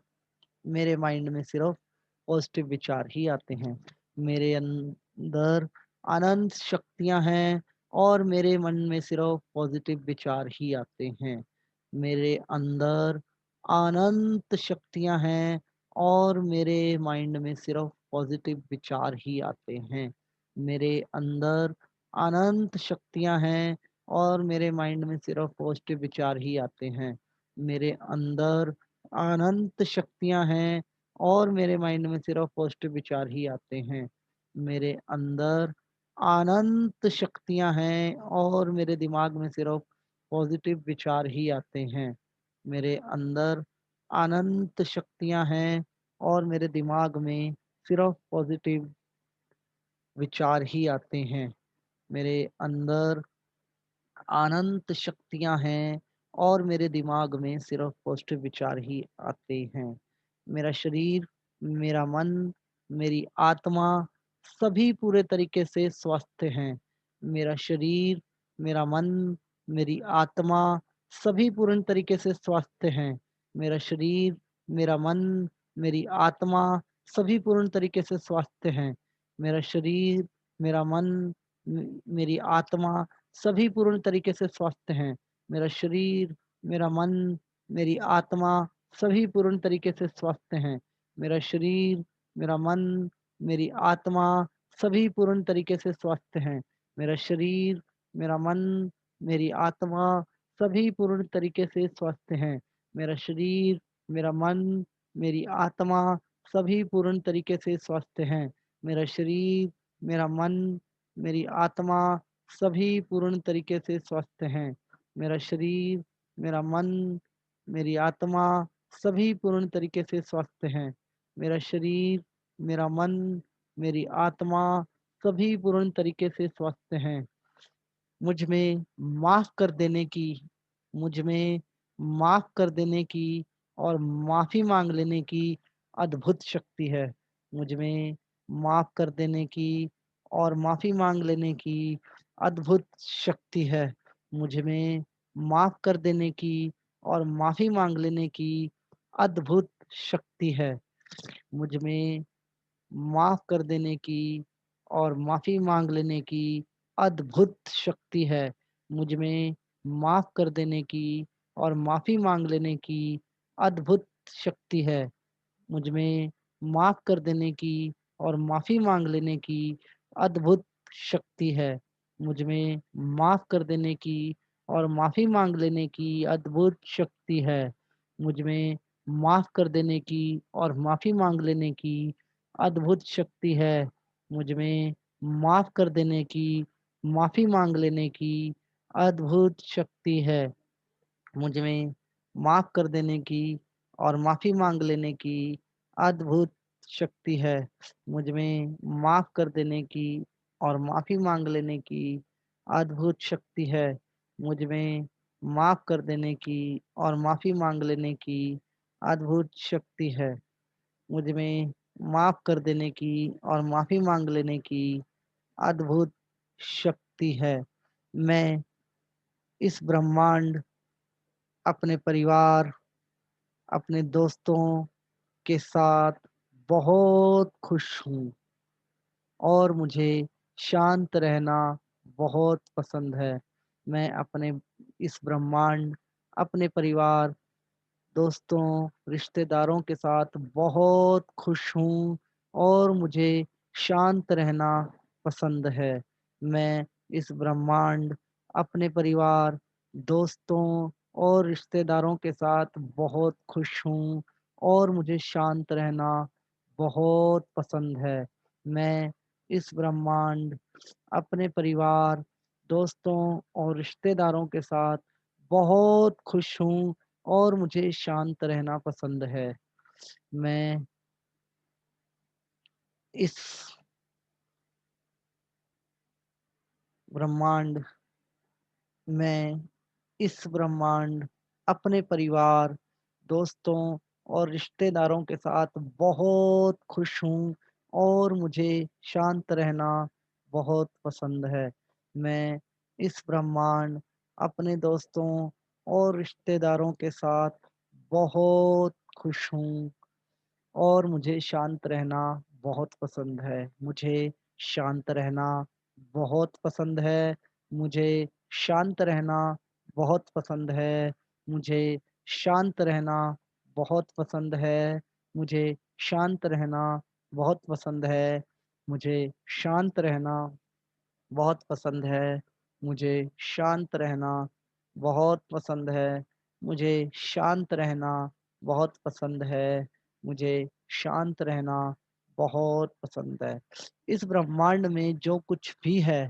मेरे माइंड में सिर्फ पॉजिटिव विचार ही आते हैं। मेरे अंदर अनंत शक्तियाँ हैं और मेरे मन में सिर्फ पॉजिटिव विचार ही आते हैं। मेरे अंदर अनंत शक्तियाँ हैं और मेरे माइंड में सिर्फ पॉजिटिव विचार ही आते हैं। मेरे अंदर अनंत शक्तियाँ हैं और मेरे माइंड में सिर्फ पॉजिटिव विचार ही आते हैं। मेरे अंदर अनंत शक्तियाँ हैं और मेरे माइंड में सिर्फ पॉजिटिव विचार ही आते हैं। मेरे अंदर अनंत शक्तियाँ हैं और मेरे दिमाग में सिर्फ पॉजिटिव विचार ही आते हैं। मेरे अंदर अनंत शक्तियाँ हैं और मेरे दिमाग में सिर्फ पॉजिटिव विचार ही आते हैं। मेरे अंदर अनंत शक्तियाँ हैं और मेरे दिमाग में सिर्फ पॉजिटिव विचार ही आते हैं। मेरा शरीर, मेरा मन, मेरी आत्मा सभी पूरे तरीके से स्वस्थ हैं। मेरा शरीर, मेरा मन, मेरी आत्मा सभी पूर्ण तरीके से स्वस्थ हैं। मेरा शरीर, मेरा मन, मेरी आत्मा सभी पूर्ण तरीके से स्वस्थ हैं। मेरा शरीर, मेरा मन, मेरी आत्मा सभी पूर्ण तरीके से स्वस्थ हैं। मेरा शरीर, मेरा मन, मेरी आत्मा सभी पूर्ण तरीके से स्वस्थ हैं। मेरा शरीर, मेरा मन, मेरी आत्मा सभी पूर्ण तरीके से स्वस्थ हैं। मेरा शरीर, मेरा मन, मेरी आत्मा सभी पूर्ण तरीके से स्वस्थ हैं। मेरा शरीर, मेरा मन, मेरी आत्मा सभी पूर्ण तरीके से स्वस्थ हैं। मेरा शरीर, मेरा मन, मेरी आत्मा सभी पूर्ण तरीके से स्वस्थ हैं। मेरा शरीर, मेरा मन, मेरी आत्मा सभी पूर्ण तरीके से स्वस्थ हैं। मेरा शरीर, मेरा मन, मेरी आत्मा सभी पूर्ण तरीके से स्वस्थ हैं। मुझ में माफ़ कर देने की मुझ में माफ़ कर देने की और माफ़ी माँग लेने की अद्भुत शक्ति है। मुझ में माफ़ कर देने की और माफ़ी माँग लेने की अद्भुत शक्ति है। मुझ में माफ़ कर देने की और माफ़ी माँग लेने की अद्भुत शक्ति है। मुझ में माफ़ कर देने की और माफ़ी माँग लेने की अद्भुत शक्ति है। मुझ में माफ़ कर देने की और माफ़ी माँग लेने की अद्भुत शक्ति है। मुझ में माफ़ कर देने की और माफ़ी माँग लेने की अद्भुत शक्ति है। मुझ में माफ़ कर देने की और माफ़ी माँग लेने की अद्भुत शक्ति है। मुझ में माफ़ कर देने की और माफ़ी माँग लेने की अद्भुत शक्ति है। मुझ में माफ़ कर देने की, माफ़ी माँग लेने की अद्भुत शक्ति है। मुझ में माफ़ कर देने की और माफ़ी माँग लेने की अद्भुत शक्ति है। मुझ में माफ़ कर देने की और माफ़ी माँग लेने की अद्भुत शक्ति है। मुझ में माफ़ कर देने की और माफ़ी माँग लेने की अद्भुत शक्ति है। मुझ में माफ़ कर देने की और माफ़ी माँग लेने की अद्भुत शक्ति है। मैं इस ब्रह्मांड, अपने परिवार, अपने दोस्तों के साथ बहुत खुश हूँ और मुझे शांत रहना बहुत पसंद है। मैं अपने इस ब्रह्मांड, अपने परिवार, दोस्तों, रिश्तेदारों के साथ बहुत खुश हूँ और मुझे शांत रहना पसंद है। मैं इस ब्रह्मांड, अपने परिवार, दोस्तों और रिश्तेदारों के साथ बहुत खुश हूँ और मुझे शांत रहना बहुत पसंद है। मैं इस ब्रह्मांड, अपने परिवार, दोस्तों और रिश्तेदारों के साथ बहुत खुश हूँ और मुझे शांत रहना पसंद है। मैं इस ब्रह्मांड मैं इस ब्रह्मांड, अपने परिवार, दोस्तों और रिश्तेदारों के साथ बहुत खुश हूँ और मुझे शांत रहना बहुत पसंद है। मैं इस ब्रह्मांड, अपने दोस्तों और रिश्तेदारों के साथ बहुत खुश हूँ और मुझे शांत रहना बहुत पसंद है। मुझे शांत रहना बहुत पसंद है। मुझे शांत रहना बहुत पसंद है। मुझे शांत रहना बहुत पसंद है। मुझे शांत रहना बहुत पसंद है। मुझे शांत रहना बहुत पसंद है। मुझे शांत रहना बहुत पसंद है। मुझे शांत रहना बहुत पसंद है। मुझे शांत रहना बहुत पसंद है। इस ब्रह्मांड में जो कुछ भी है,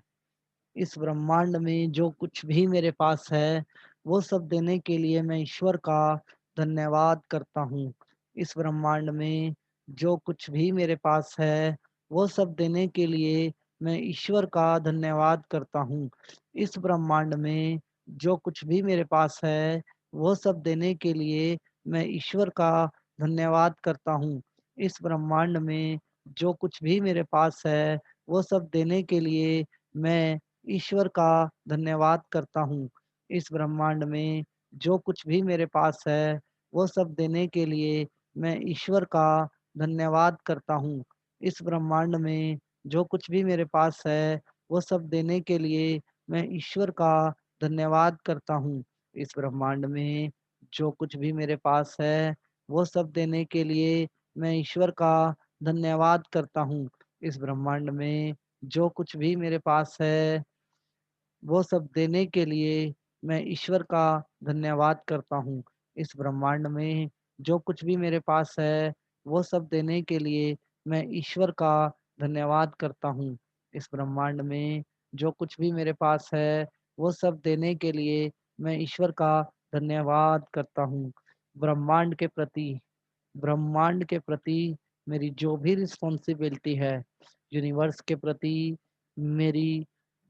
इस ब्रह्मांड में जो कुछ भी मेरे पास है, वो सब देने के लिए मैं ईश्वर का धन्यवाद करता हूँ। इस ब्रह्मांड में जो कुछ भी मेरे पास है, वो सब देने के लिए मैं ईश्वर का धन्यवाद करता हूँ। इस ब्रह्मांड में जो कुछ भी मेरे पास है, वो सब देने के लिए मैं ईश्वर का धन्यवाद करता हूँ। इस ब्रह्मांड में जो कुछ भी मेरे पास है, वो सब देने के लिए मैं ईश्वर का धन्यवाद करता हूँ। इस ब्रह्मांड में जो कुछ भी मेरे पास है, वो सब देने के लिए मैं ईश्वर का धन्यवाद करता हूँ। इस ब्रह्मांड में जो कुछ भी मेरे पास है, वो सब देने के लिए मैं ईश्वर का धन्यवाद करता हूँ। इस ब्रह्मांड में जो कुछ भी मेरे पास है, वो सब देने के लिए मैं ईश्वर का धन्यवाद करता हूँ। इस ब्रह्मांड में जो कुछ भी मेरे पास है, वो सब देने के लिए मैं ईश्वर का धन्यवाद करता हूँ। इस ब्रह्मांड में जो कुछ भी मेरे पास है, वो सब देने के लिए मैं ईश्वर का धन्यवाद करता हूँ। इस ब्रह्मांड में जो कुछ भी मेरे पास है, वो सब देने के लिए मैं ईश्वर का धन्यवाद करता हूँ। ब्रह्मांड के प्रति ब्रह्मांड के प्रति मेरी जो भी रिस्पॉन्सिबिलिटी है, यूनिवर्स के प्रति मेरी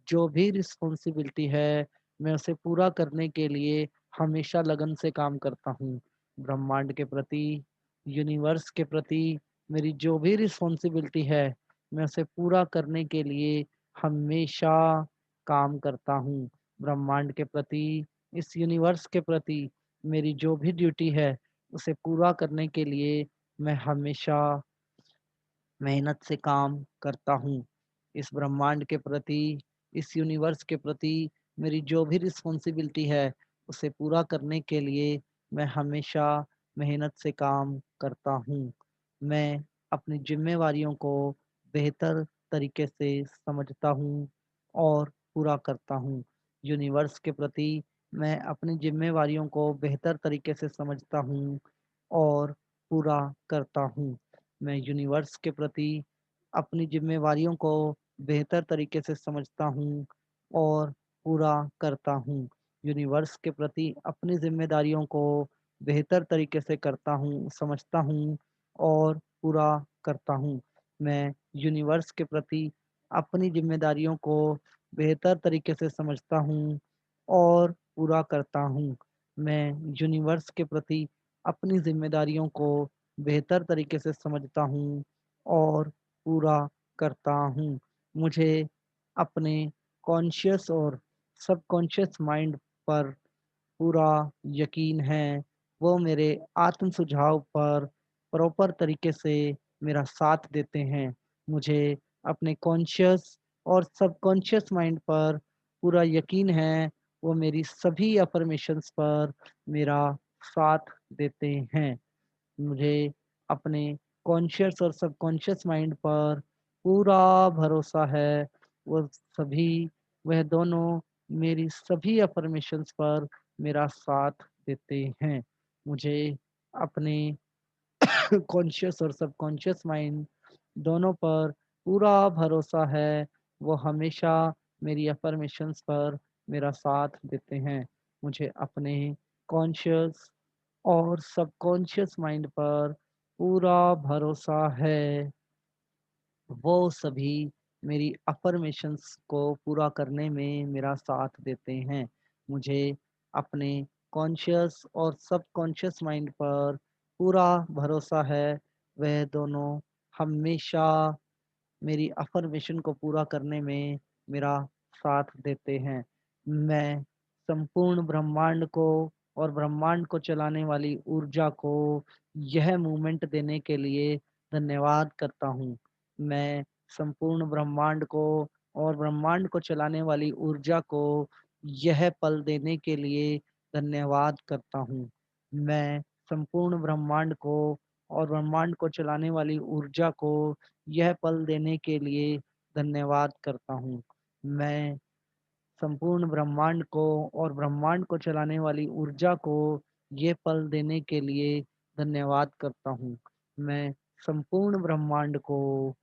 जो भी रिस्पॉन्सिबिलिटी है, मैं उसे पूरा करने के लिए हमेशा लगन से काम करता हूँ। ब्रह्मांड के प्रति, यूनिवर्स के प्रति मेरी जो भी रिस्पॉन्सिबिलिटी है, मैं उसे पूरा करने के लिए हमेशा काम करता हूँ। ब्रह्मांड के प्रति, इस यूनिवर्स के प्रति मेरी जो भी ड्यूटी है, उसे पूरा करने के लिए मैं हमेशा मेहनत से काम करता हूँ। इस ब्रह्मांड के प्रति, इस यूनिवर्स के प्रति मेरी जो भी रिस्पॉन्सिबिलिटी है, उसे पूरा करने के लिए मैं हमेशा मेहनत से काम करता हूँ। मैं अपनी ज़िम्मेवारियों को बेहतर तरीके से समझता हूँ और पूरा करता हूँ। यूनिवर्स के प्रति मैं अपनी ज़िम्मेवारियों को बेहतर तरीके से समझता हूँ और पूरा करता हूँ। मैं यूनिवर्स के प्रति अपनी ज़िम्मेवारियों को बेहतर तरीके से समझता हूँ और पूरा करता हूँ। यूनिवर्स के प्रति अपनी ज़िम्मेदारियों को बेहतर तरीके से करता हूँ, समझता हूँ और पूरा करता हूँ। मैं यूनिवर्स के प्रति अपनी ज़िम्मेदारियों को बेहतर तरीके से समझता हूँ और पूरा करता हूँ। मैं यूनिवर्स के प्रति अपनी ज़िम्मेदारियों को बेहतर तरीके से समझता हूँ और पूरा करता हूँ। मुझे अपने कॉन्शियस और सबकॉन्शियस माइंड पर पूरा यकीन है। वो मेरे आत्म सुझाव पर प्रॉपर तरीके से मेरा साथ देते हैं। मुझे अपने कॉन्शियस और सबकॉन्शियस माइंड पर पूरा यकीन है, वो मेरी सभी अफ़र्मेशंस पर मेरा साथ देते हैं। मुझे अपने कॉन्शियस और सबकॉन्शियस माइंड पर पूरा भरोसा है। वो सभी वह दोनों मेरी सभी अफ़र्मेशंस पर मेरा साथ देते हैं। मुझे अपने कॉन्शियस और सबकॉन्शियस माइंड दोनों पर पूरा भरोसा है, वो हमेशा मेरी अफर्मेशंस पर मेरा साथ देते हैं। मुझे अपने कॉन्शियस और सबकॉन्शियस माइंड पर पूरा भरोसा है, वो सभी मेरी अफर्मेशंस को पूरा करने में मेरा साथ देते हैं। मुझे अपने कॉन्शियस और सबकॉन्शियस माइंड पर पूरा भरोसा है, वह दोनों हमेशा मेरी अफर्मेशन को पूरा करने में मेरा साथ देते हैं। मैं संपूर्ण ब्रह्मांड को और ब्रह्मांड को चलाने वाली ऊर्जा को यह मूवमेंट देने के लिए धन्यवाद करता हूँ। मैं संपूर्ण ब्रह्मांड को और ब्रह्मांड को चलाने वाली ऊर्जा को यह पल देने के लिए धन्यवाद करता हूँ। मैं संपूर्ण ब्रह्मांड को और ब्रह्मांड को चलाने वाली ऊर्जा को यह पल देने के लिए धन्यवाद करता हूँ। मैं संपूर्ण ब्रह्मांड को और ब्रह्मांड को चलाने वाली ऊर्जा को ये पल देने के लिए धन्यवाद करता हूँ। मैं संपूर्ण ब्रह्मांड को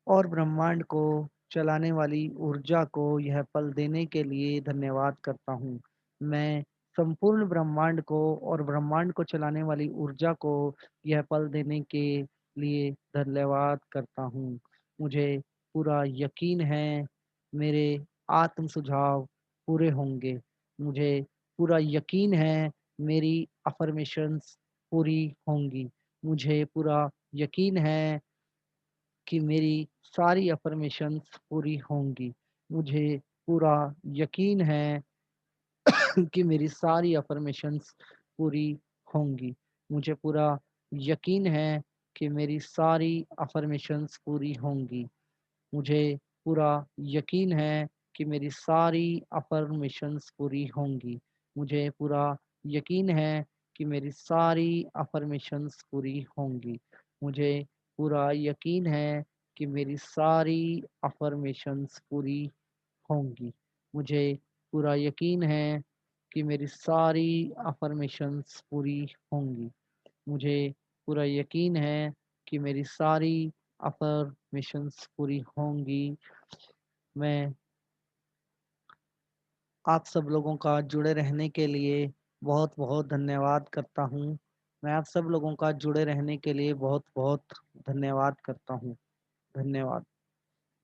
और ब्रह्मांड को चलाने वाली ऊर्जा को यह पल देने के लिए धन्यवाद करता हूँ। मैं संपूर्ण ब्रह्मांड को और ब्रह्मांड को चलाने वाली ऊर्जा को यह पल देने के लिए धन्यवाद करता हूँ। मुझे पूरा यकीन है मेरे आत्म सुझाव पूरे होंगे। मुझे पूरा यकीन है मेरी अफर्मेशंस पूरी होंगी। मुझे पूरा यकीन है कि मेरी सारी अफर्मेशंस पूरी होंगी। मुझे पूरा यकीन है कि मेरी सारी अफर्मेशंस पूरी होंगी। मुझे पूरा यकीन है कि मेरी सारी अफर्मेशंस पूरी होंगी। मुझे पूरा यकीन है कि मेरी सारी अफर्मेशंस पूरी होंगी। मुझे पूरा यकीन है कि मेरी सारी अफर्मेशंस पूरी होंगी। मुझे पूरा यकीन है कि मेरी सारी अफर्मेशंस पूरी होंगी। मुझे पूरा यकीन है कि मेरी सारी अफर्मेशंस पूरी होंगी। मुझे पूरा यकीन है कि मेरी सारी अफर्मेशंस पूरी होंगी। मैं आप सब लोगों का जुड़े रहने के लिए बहुत बहुत धन्यवाद करता हूँ। मैं आप सब लोगों का जुड़े रहने के लिए बहुत बहुत धन्यवाद करता हूँ। धन्यवाद।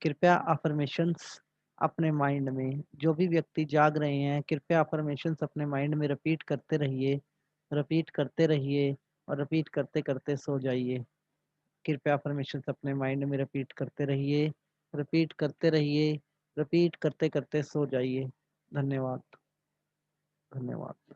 कृपया अफर्मेशंस अपने माइंड में, जो भी व्यक्ति जाग रहे हैं, कृपया अफर्मेशंस अपने माइंड में रिपीट करते रहिए, रिपीट करते रहिए और रिपीट करते करते सो जाइए। कृपया अफर्मेशंस अपने माइंड में रिपीट करते रहिए, रिपीट करते रहिए, रिपीट करते करते सो जाइए। धन्यवाद। धन्यवाद।